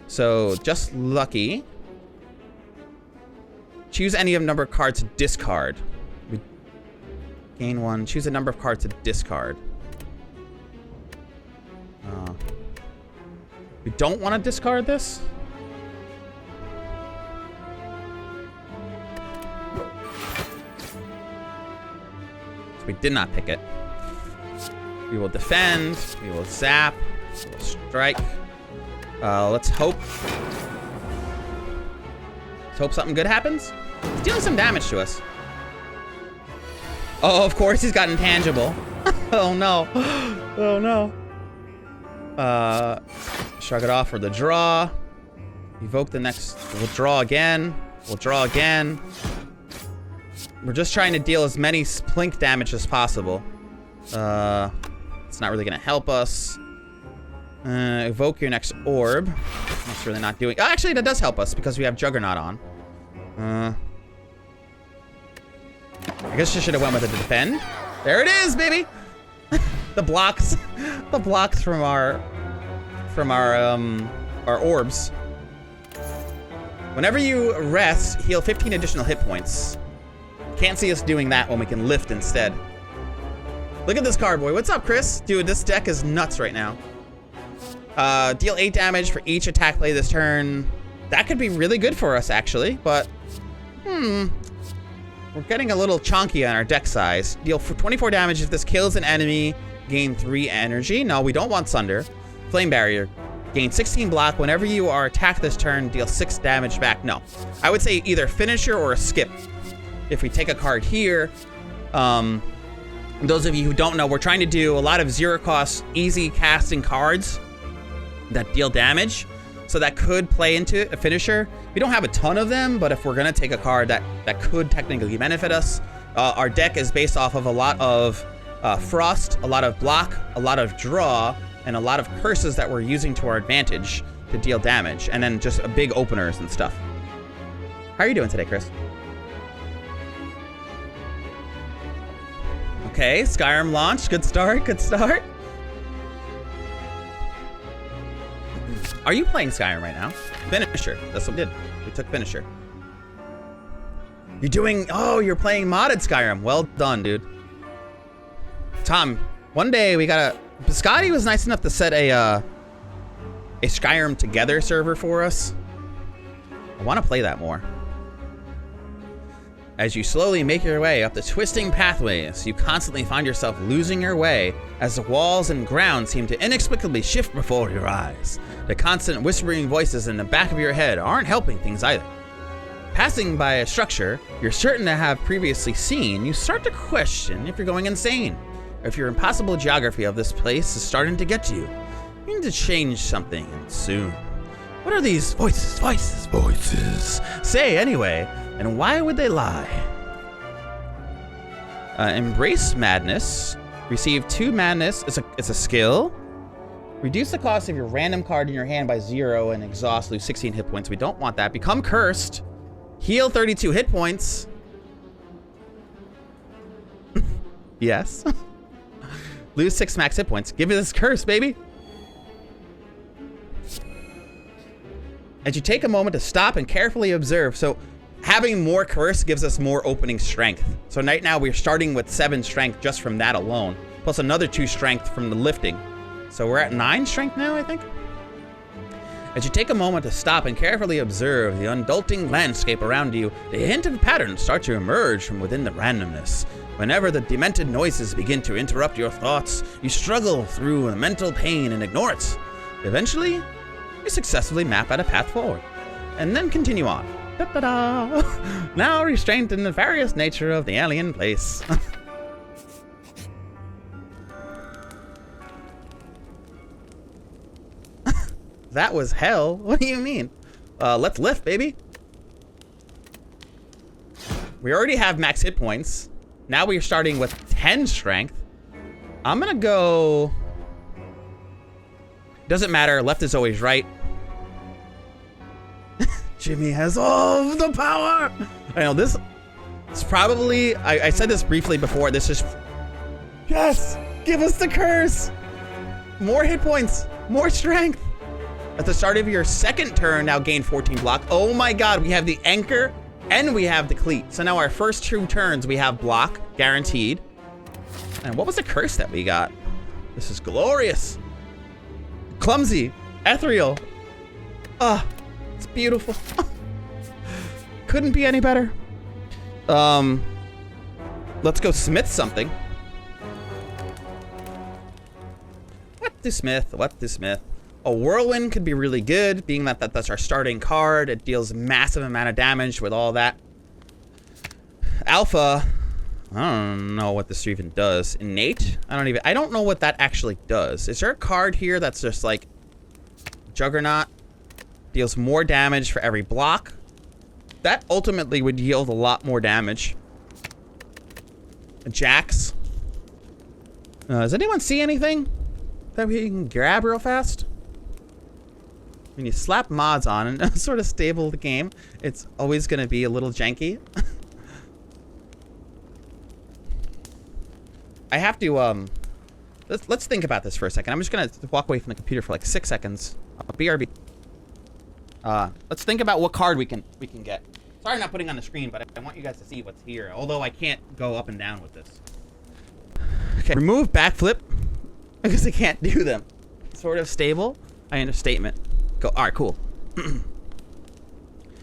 So, just lucky. Choose any of number of cards to discard. We gain 1. Choose a number of cards to discard. We don't want to discard this? So we did not pick it. We will defend. We will zap. We will strike. Let's hope. Let's hope something good happens. He's dealing some damage to us. Oh, of course he's got intangible. Oh no. Oh no. Shrug it off for the draw. Evoke the next. We'll draw again. We'll draw again. We're just trying to deal as many splink damage as possible. It's not really gonna help us. Evoke your next orb. That's really not doing. Oh, actually, that does help us because we have Juggernaut on. I guess you should have went with it to defend. There it is, baby. The blocks from our orbs. Whenever you rest, heal 15 additional hit points. Can't see us doing that when we can lift instead. Look at this card, boy. What's up, Chris? Dude, this deck is nuts right now. Deal 8 damage for each attack play this turn. That could be really good for us, actually, but we're getting a little chonky on our deck size. Deal for 24 damage if this kills an enemy. Gain 3 energy. No, we don't want Sunder. Flame Barrier. Gain 16 block. Whenever you are attacked this turn, deal 6 damage back. No. I would say either finisher or a skip. If we take a card here, those of you who don't know, we're trying to do a lot of zero-cost, easy casting cards that deal damage. So that could play into a finisher. We don't have a ton of them, but if we're gonna take a card that could technically benefit us, our deck is based off of a lot of Frost, a lot of block, a lot of draw, and a lot of curses that we're using to our advantage to deal damage, and then just big openers and stuff. How are you doing today, Chris? Okay, Skyrim launch. Good start, good start. Are you playing Skyrim right now? Finisher. That's what we did. We took Finisher. You're doing... Oh, you're playing modded Skyrim. Well done, dude. Tom, one day we gotta... Scotty was nice enough to set a Skyrim Together server for us. I want to play that more. As you slowly make your way up the twisting pathways, you constantly find yourself losing your way as the walls and ground seem to inexplicably shift before your eyes. The constant whispering voices in the back of your head aren't helping things either. Passing by a structure you're certain to have previously seen, you start to question if you're going insane, or if your impossible geography of this place is starting to get to you. You need to change something, and soon. What are these voices say anyway, and why would they lie? Embrace madness. Receive 2 madness. It's a skill. Reduce the cost of your random card in your hand by 0 and exhaust, lose 16 hit points. We don't want that. Become cursed. Heal 32 hit points. Yes. Lose 6 max hit points. Give me this curse, baby. As you take a moment to stop and carefully observe. So having more curse gives us more opening strength. So right now we're starting with 7 strength just from that alone, plus another 2 strength from the lifting. So we're at 9 strength now, I think. As you take a moment to stop and carefully observe the undulating landscape around you, the hint of patterns start to emerge from within the randomness. Whenever the demented noises begin to interrupt your thoughts, you struggle through a mental pain and ignore it. Eventually, you successfully map out a path forward, and then continue on. Da-da-da. Now restrained in the various nature of the alien place. That was hell. What do you mean? Let's lift, baby. We already have max hit points. Now we're starting with 10 strength. I'm gonna go... Doesn't matter, left is always right. Jimmy has all of the power. I know this is probably, I said this briefly before, this is, yes, give us the curse. More hit points, more strength. At the start of your second turn, now gain 14 block. Oh my God, we have the anchor and we have the cleat. So now our first 2 turns, we have block guaranteed. And what was the curse that we got? This is glorious. Clumsy, ethereal. Ah. It's beautiful. Couldn't be any better. Let's go smith something. What to smith? What to smith? A whirlwind could be really good, being that that's our starting card. It deals massive amount of damage with all that. Alpha, I don't know what this even does. Innate? I don't know what that actually does. Is there a card here that's just like Juggernaut? Deals more damage for every block. That ultimately would yield a lot more damage. Jax. Does anyone see anything that we can grab real fast? When you slap mods on and sort of stable the game, it's always going to be a little janky. I have to, let's think about this for a second. I'm just going to walk away from the computer for like 6 seconds. BRB. Let's think about what card we can get. Sorry, I'm not putting on the screen, but I want you guys to see what's here. Although I can't go up and down with this. Okay, remove backflip because I can't do them. Sort of stable. I understatement. Go. All right, cool.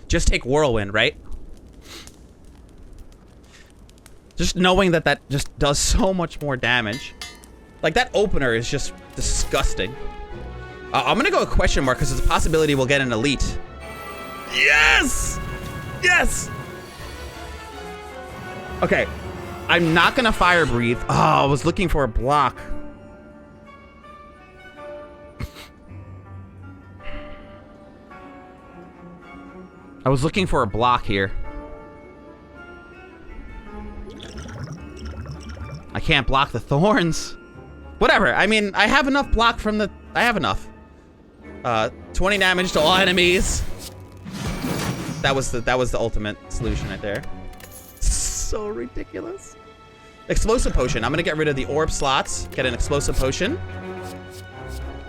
Just take whirlwind, right? Just knowing that that just does so much more damage. Like that opener is just disgusting. I'm gonna go a question mark because there's a possibility we'll get an elite. Yes! Yes! Okay. I'm not gonna fire breathe. Oh, I was looking for a block. I was looking for a block here. I can't block the thorns. Whatever. I mean, I have enough block from the I have enough. 20 damage to all enemies. That was the ultimate solution right there. So ridiculous. Explosive potion. I'm gonna get rid of the orb slots. Get an explosive potion.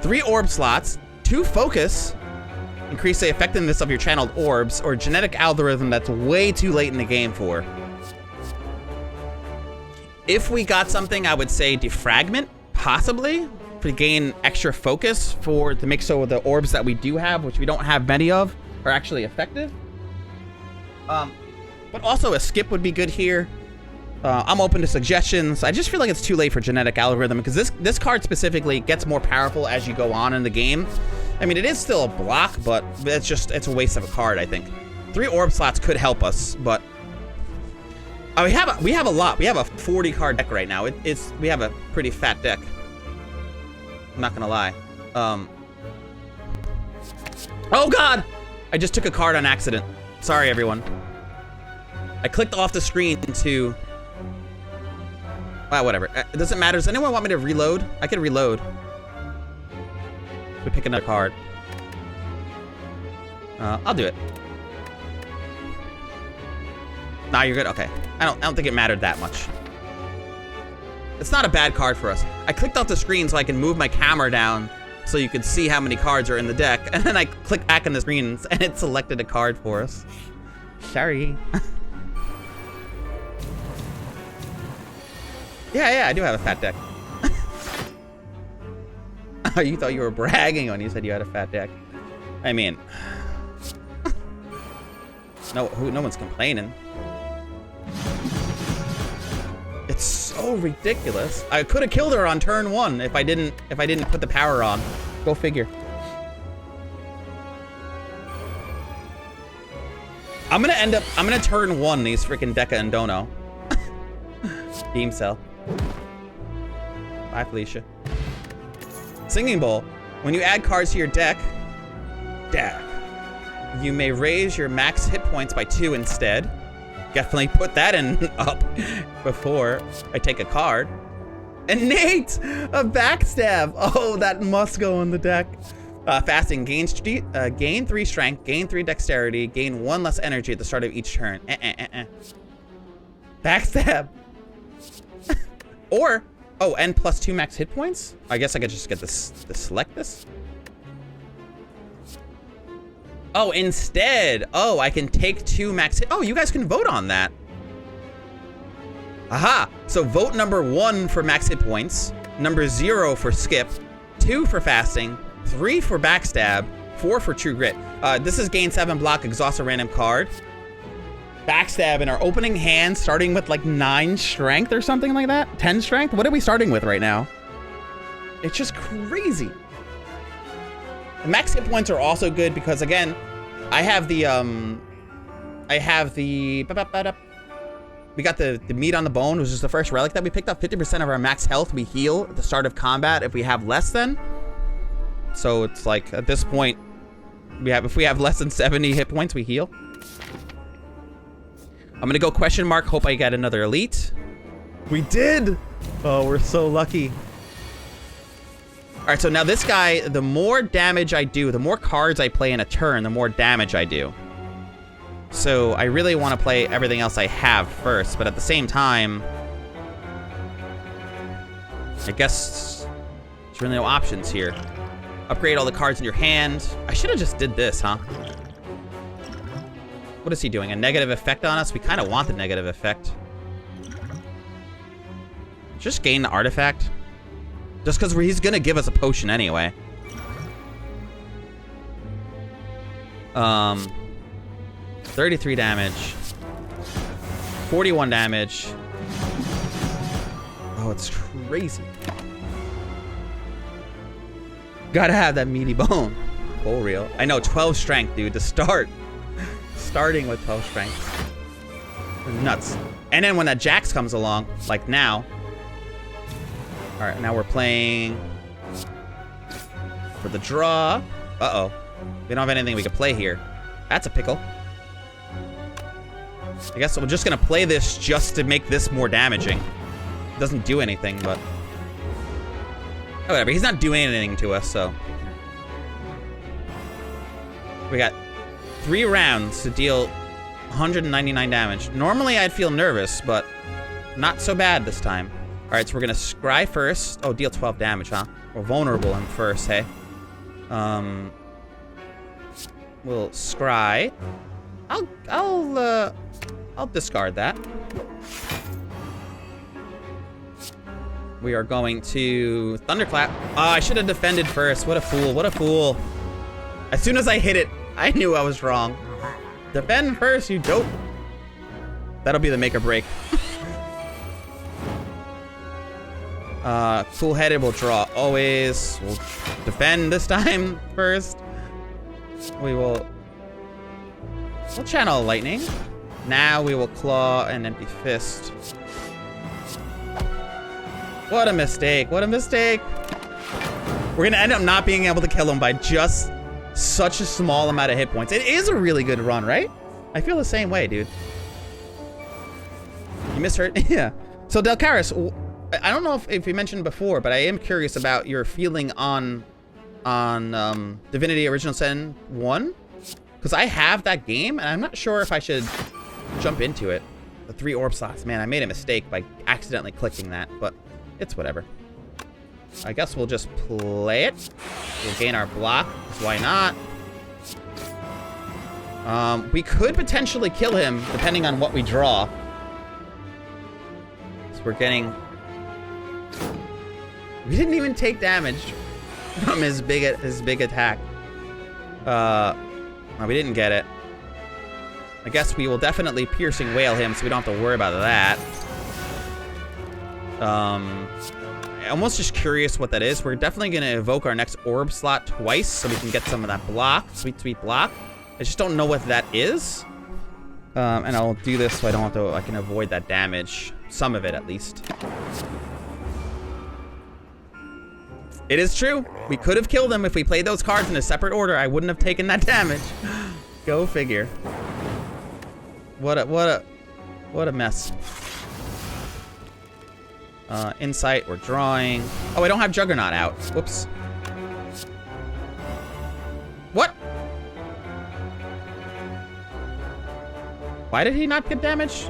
3 orb slots. 2 focus. Increase the effectiveness of your channeled orbs, or genetic algorithm that's way too late in the game for. If we got something, I would say defragment, possibly, to gain extra focus to make so the orbs that we do have, which we don't have many of, are actually effective. But also a skip would be good here. I'm open to suggestions. I just feel like it's too late for genetic algorithm, because this card specifically gets more powerful as you go on in the game. I mean, it is still a block, but it's a waste of a card, I think. 3 orb slots could help us, but we have a lot. We have a 40 card deck right now. We have a pretty fat deck. I'm not gonna lie. Oh God! I just took a card on accident. Sorry, everyone. I clicked off the screen to. Wow, whatever. It doesn't matter. Does anyone want me to reload? I can reload. We pick another card. I'll do it. Nah, you're good. Okay. I don't think it mattered that much. It's not a bad card for us. I clicked off the screen so I can move my camera down so you can see how many cards are in the deck, and then I click back on the screen and it selected a card for us. Sorry. Yeah, I do have a fat deck. Oh, you thought you were bragging when you said you had a fat deck. I mean, no one's complaining. It's so ridiculous. I could have killed her on turn 1 if I didn't put the power on. Go figure. I'm gonna turn 1 these freaking Deca and Dono. Beam cell. Bye, Felicia. Singing Bowl. When you add cards to your deck, you may raise your max hit points by 2 instead. Definitely put that in up before I take a card. And Nate, a backstab. Oh, that must go in the deck. Fasting gain 3 strength, gain 3 dexterity, gain 1 less energy at the start of each turn. Backstab. Or, oh, and plus 2 max hit points? I guess I could just get this, select this. Oh, instead. Oh, I can take 2 max hit. Oh, you guys can vote on that. Aha. So vote number 1 for max hit points, number 0 for skip, 2 for fasting, 3 for backstab, 4 for true grit. This is gain 7 block, exhaust a random card. Backstab in our opening hand, starting with like 9 strength or something like that. 10 strength? What are we starting with right now? It's just crazy. The max hit points are also good because, again, I have the we got the meat on the bone, which is the first relic that we picked up. 50% of our max health we heal at the start of combat if we have less than. So it's like, at this point, if we have less than 70 hit points, we heal. I'm gonna go question mark, hope I get another elite. We did! Oh, we're so lucky. All right, so now this guy, the more damage I do, the more cards I play in a turn, the more damage I do. So I really want to play everything else I have first, but at the same time, I guess there's really no options here. Upgrade all the cards in your hand. I should have just did this, huh? What is he doing? A negative effect on us? We kind of want the negative effect. Just gain the artifact. Just because he's going to give us a potion anyway. 33 damage. 41 damage. Oh, it's crazy. Gotta have that meaty bone. For real. I know, 12 strength, dude, to start. Starting with 12 strength. Nuts. And then when that Jax comes along, like now. Alright, now we're playing for the draw. Uh-oh. We don't have anything we can play here. That's a pickle. I guess we're just gonna play this just to make this more damaging. It doesn't do anything, but... Oh, whatever. He's not doing anything to us, so. We got 3 rounds to deal 199 damage. Normally, I'd feel nervous, but not so bad this time. All right, so we're gonna scry first. Oh, deal 12 damage, huh? We're vulnerable him first, hey. We'll scry. I'll discard that. We are going to Thunderclap. Oh, I should have defended first. What a fool. What a fool. As soon as I hit it, I knew I was wrong. Defend first, you dope. That'll be the make or break. Cool-headed will draw always. We'll defend this time first. We'll channel lightning. Now we will claw and empty fist. What a mistake. What a mistake. We're gonna end up not being able to kill him by just such a small amount of hit points. It is a really good run, right? I feel the same way, dude. You misheard? Yeah. So Delcaris, I don't know if you mentioned before, but I am curious about your feeling on Divinity Original Sin 1. Because I have that game, and I'm not sure if I should jump into it. The 3 orb slots. Man, I made a mistake by accidentally clicking that, but it's whatever. I guess we'll just play it. We'll gain our block, because why not? We could potentially kill him, depending on what we draw. So we're getting... We didn't even take damage from his big attack. No, we didn't get it. I guess we will definitely piercing wail him, so we don't have to worry about that. I'm almost just curious what that is. We're definitely going to evoke our next orb slot twice, so we can get some of that block. Sweet, sweet block. I just don't know what that is. And I'll do this so I don't have to... I can avoid that damage. Some of it, at least. It is true. We could have killed him if we played those cards in a separate order. I wouldn't have taken that damage. Go figure. What a mess. Insight, we're drawing. Oh, I don't have Juggernaut out. Whoops. What? Why did he not get damage?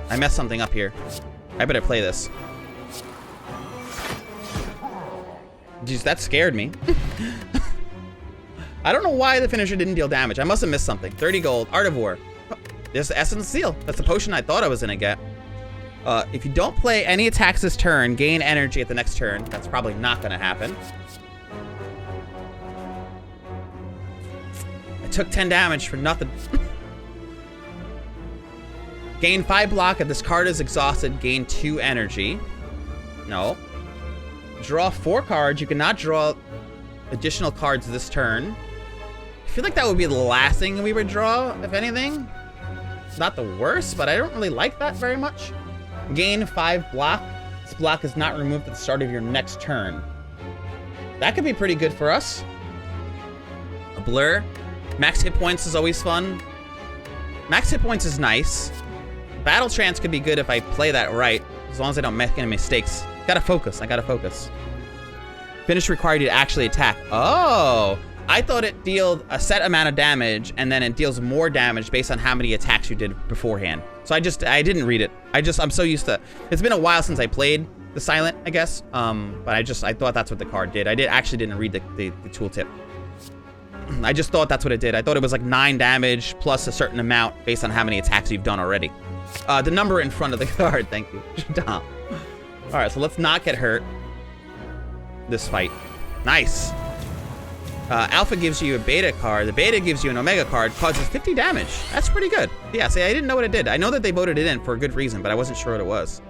I messed something up here. I better play this. Jeez, that scared me. I don't know why the finisher didn't deal damage. I must have missed something. 30 gold. Art of War. There's the Essence Seal. That's the potion I thought I was gonna get. If you don't play any attacks this turn, gain energy at the next turn. That's probably not gonna happen. I took 10 damage for nothing. Gain 5 block if this card is exhausted. Gain 2 energy. No. Draw 4 cards. You cannot draw additional cards this turn. I feel like that would be the last thing we would draw, if anything. It's not the worst, but I don't really like that very much. Gain 5 block. This block is not removed at the start of your next turn. That could be pretty good for us. A blur. Max hit points is always fun. Max hit points is nice. Battle trance could be good if I play that right, as long as I don't make any mistakes. Gotta focus. I gotta focus. Finish required you to actually attack. Oh, I thought it dealt a set amount of damage, and then it deals more damage based on how many attacks you did beforehand. So I didn't read it. I'm so used to. It's been a while since I played the Silent, I guess. But I thought that's what the card did. I actually didn't read the tooltip. I just thought that's what it did. I thought it was like 9 damage plus a certain amount based on how many attacks you've done already. The number in front of the card. Thank you. All right, so let's not get hurt this fight. Nice. Alpha gives you a beta card. The beta gives you an omega card. Causes 50 damage. That's pretty good. Yeah, see, I didn't know what it did. I know that they voted it in for a good reason, but I wasn't sure what it was.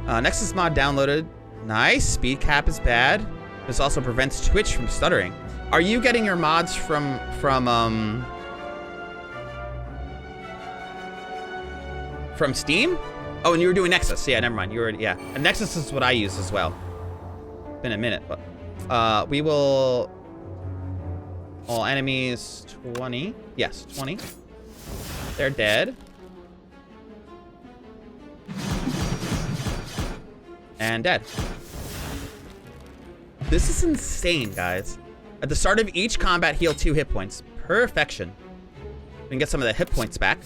Nexus mod downloaded. Nice. Speed cap is bad. This also prevents Twitch from stuttering. Are you getting your mods from Steam? Oh, and you were doing Nexus. Yeah, never mind. You were, yeah. And Nexus is what I use as well. Been a minute, but we will. All enemies 20. Yes, 20. They're dead. And dead. This is insane, guys. At the start of each combat, heal 2 hit points. Perfection. We can get some of the hit points back.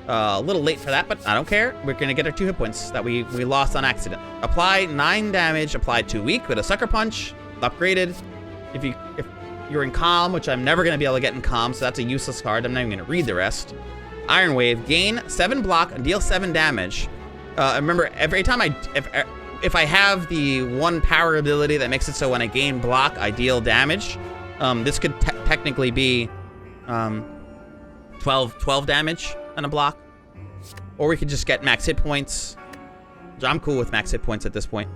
A little late for that, but I don't care. We're gonna get our 2 hit points that we lost on accident. Apply 9 damage, applied to weak with a sucker punch. Upgraded. If you're in calm, which I'm never gonna be able to get in calm, so that's a useless card. I'm not even gonna read the rest. Iron Wave, gain 7 block and deal 7 damage. Remember, every time if I have the 1 power ability that makes it so when I gain block, I deal damage. This could technically be 12 damage on a block. Or we could just get max hit points. I'm cool with max hit points at this point.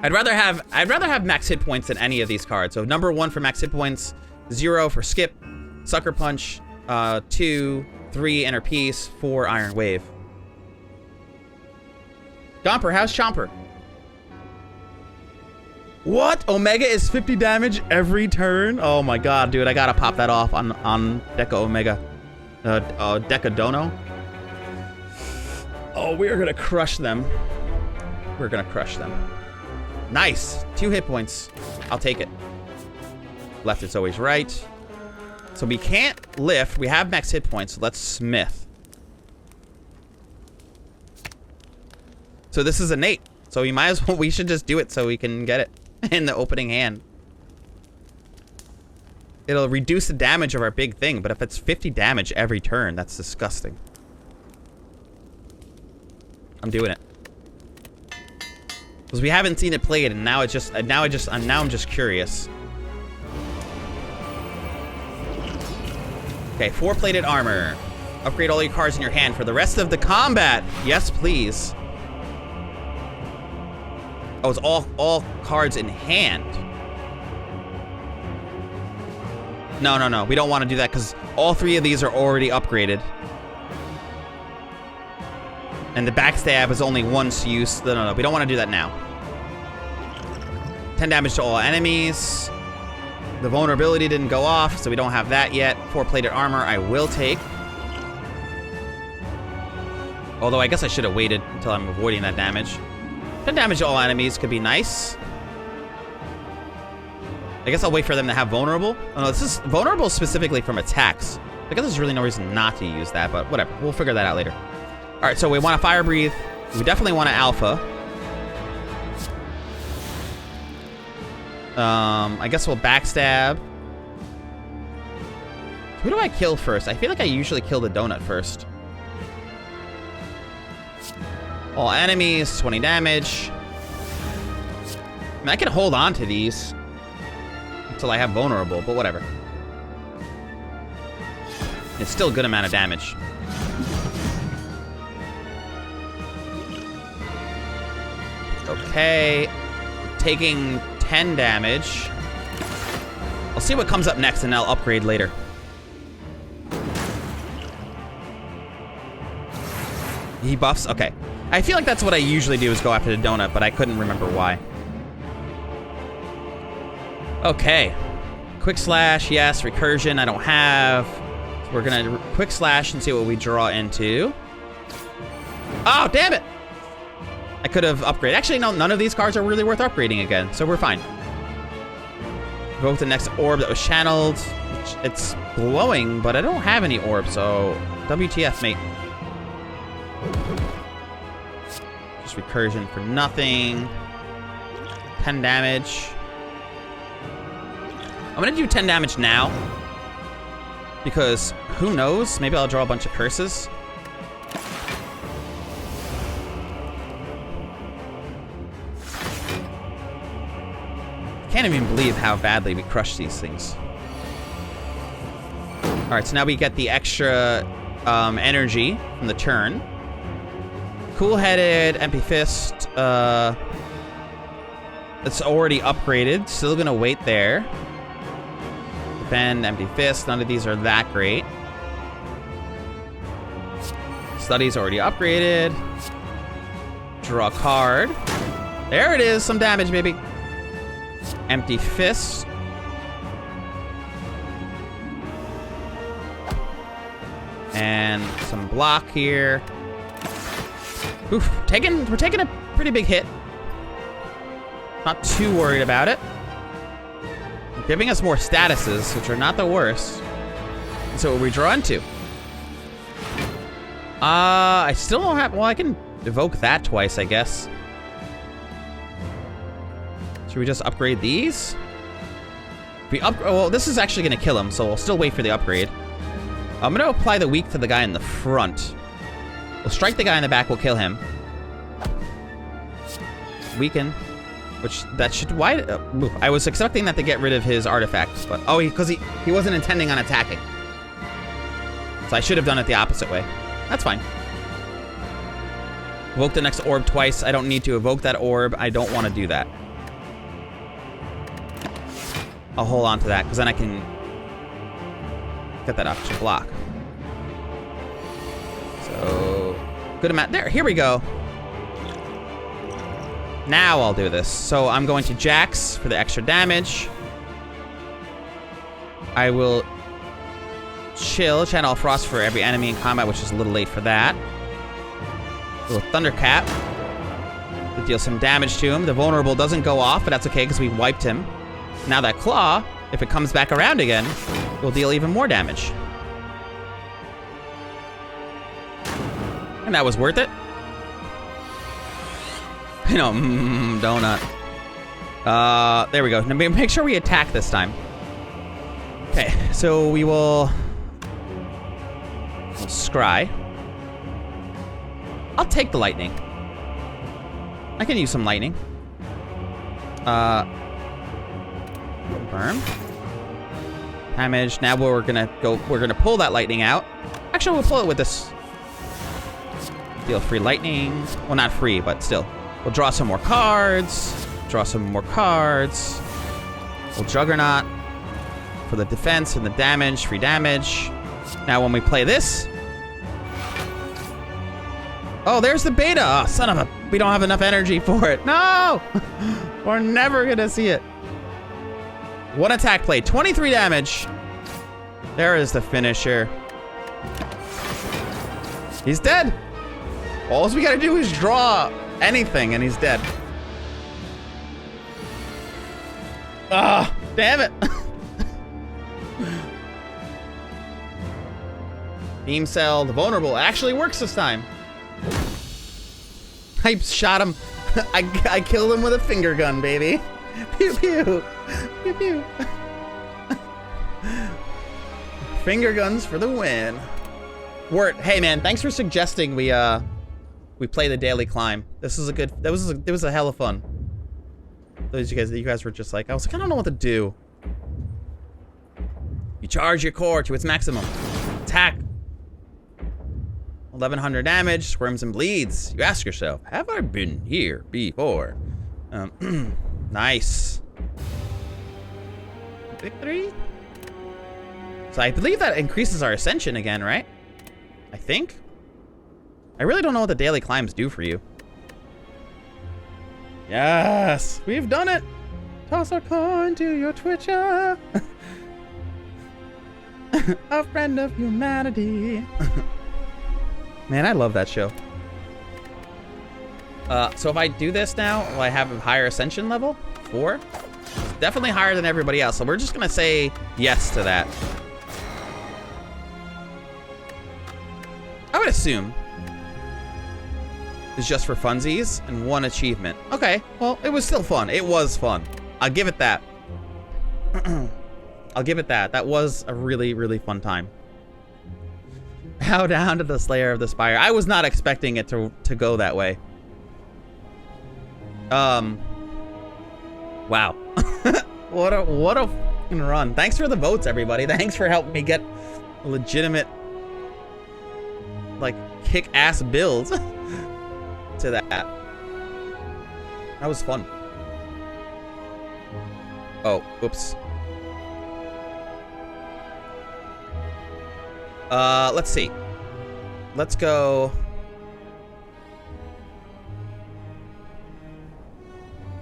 I'd rather have max hit points than any of these cards. So number 1 for max hit points, 0 for skip, sucker punch, 2, 3 inner peace, 4 iron wave. Chomper, how's Chomper? What? Omega is 50 damage every turn? Oh my god, dude, I gotta pop that off on Deca Omega. Deca Dono. Oh, we are gonna crush them. We're gonna crush them. Nice, 2 hit points. I'll take it. Left is always right. So we can't lift. We have max hit points. So let's smith. So this is innate. So we might as well. We should just do it so we can get it in the opening hand. It'll reduce the damage of our big thing, but if it's 50 damage every turn, that's disgusting. I'm doing it. Because we haven't seen it played, and now I'm just curious. Okay, 4-plated armor. Upgrade all your cards in your hand for the rest of the combat. Yes, please. Oh, it's all cards in hand. No. We don't want to do that because all 3 of these are already upgraded. And the backstab is only once used. No. We don't want to do that now. 10 damage to all enemies. The vulnerability didn't go off, so we don't have that yet. 4-plated armor, I will take. Although I guess I should have waited until I'm avoiding that damage. 10 damage to all enemies could be nice. I guess I'll wait for them to have vulnerable. Oh no, this is vulnerable specifically from attacks. I guess there's really no reason not to use that, but whatever. We'll figure that out later. All right, so we want to fire breathe. We definitely want to alpha. I guess we'll backstab. Who do I kill first? I feel like I usually kill the donut first. All enemies, 20 damage. I mean, I can hold on to these until I have vulnerable, but whatever. It's still a good amount of damage. Okay. Taking 10 damage. I'll see what comes up next and I'll upgrade later. He buffs? Okay. I feel like that's what I usually do is go after the donut, but I couldn't remember why. Okay. Quick slash, yes. Recursion, I don't have. So we're gonna quick slash and see what we draw into. Oh, damn it! I could have upgraded. Actually, no, none of these cards are really worth upgrading again, so we're fine. Go with the next orb that was channeled. It's glowing, but I don't have any orbs, so WTF, mate. Just recursion for nothing. 10 damage. I'm gonna do 10 damage now. Because, who knows? Maybe I'll draw a bunch of curses. Can't even believe how badly we crushed these things. Alright, so now we get the extra energy from the turn. Cool-headed, MP Fist. It's already upgraded. Still gonna wait there. Defend, Empty Fist. None of these are that great. Study's already upgraded. Draw a card. There it is. Some damage, maybe. Empty Fist. And some block here. Oof, we're taking a pretty big hit. Not too worried about it. Giving us more statuses, which are not the worst. So what we draw into? I still don't have, well, I can evoke that twice, I guess. Should we just upgrade these? Well, this is actually gonna kill him, so we'll still wait for the upgrade. I'm gonna apply the weak to the guy in the front. We'll strike the guy in the back, we'll kill him. Weaken. Which, that should, why, I was expecting that to get rid of his artifacts, but, oh, because he wasn't intending on attacking. So I should have done it the opposite way. That's fine. Evoke the next orb twice. I don't need to evoke that orb. I don't want to do that. I'll hold on to that, because then I can get that off to block. So, good amount. There, here we go. Now I'll do this. So I'm going to Jax for the extra damage. I will channel Frost for every enemy in combat, which is a little late for that. A little Thundercat to deal some damage to him. The vulnerable doesn't go off, but that's okay because we wiped him. Now that claw, if it comes back around again, will deal even more damage. And that was worth it. You know, donut. There we go. Now make sure we attack this time. Okay, so we'll scry. I'll take the lightning. I can use some lightning. Burn. Damage. Now we're gonna pull that lightning out. Actually, we'll pull it with this. Deal free lightning. Well, not free, but still. We'll draw some more cards. Draw some more cards. We'll Juggernaut for the defense and the damage, free damage. Now when we play this. Oh, there's the beta. Oh, son of a, we don't have enough energy for it. No! We're never gonna see it. One attack play, 23 damage. There is the finisher. He's dead. All we gotta do is draw anything and he's dead. Ah, damn it. Beam cell, the vulnerable actually works this time. I shot him. I killed him with a finger gun, baby. Pew pew. Pew pew. Finger guns for the win. Wirt, hey man, thanks for suggesting we play the daily climb. This is a good. It was a hell of fun. Those you guys were just like, I was like, I don't know what to do. You charge your core to its maximum. Attack. 1100 damage, squirms and bleeds. You ask yourself, have I been here before? Nice. Victory? So I believe that increases our ascension again, right? I think. I really don't know what the daily climbs do for you. Yes, we've done it. Toss a coin to your Twitcher. A friend of humanity. Man, I love that show. So if I do this now, will I have a higher ascension level? 4? It's definitely higher than everybody else, so we're just gonna say yes to that. I would assume it's just for funsies and 1 achievement. Okay, well, it was still fun. It was fun. I'll give it that. I'll give it that. That was a really, really fun time. Bow down to the Slayer of the Spire. I was not expecting it to go that way. Wow. What a fucking run. Thanks for the votes, everybody. Thanks for helping me get a legitimate, like, kick-ass build to that. That was fun. Oh, oops. Let's see. Let's go.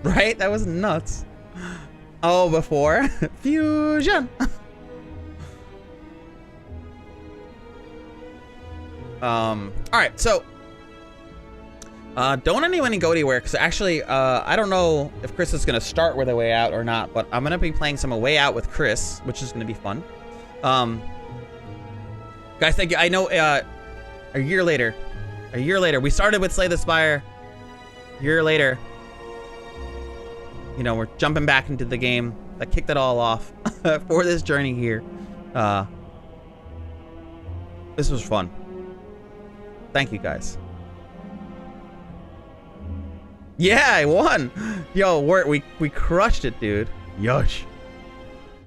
Right? That was nuts. Oh, before fusion. All right. So Don't anyone go anywhere, because actually, I don't know if Chris is going to start with A Way Out or not, but I'm going to be playing some A Way Out with Chris, which is going to be fun. Guys, thank you. I know, a year later, we started with Slay the Spire. A year later, you know, we're jumping back into the game that kicked it all off for this journey here. This was fun. Thank you, guys. Yeah, I won. Yo, we crushed it, dude. Yosh.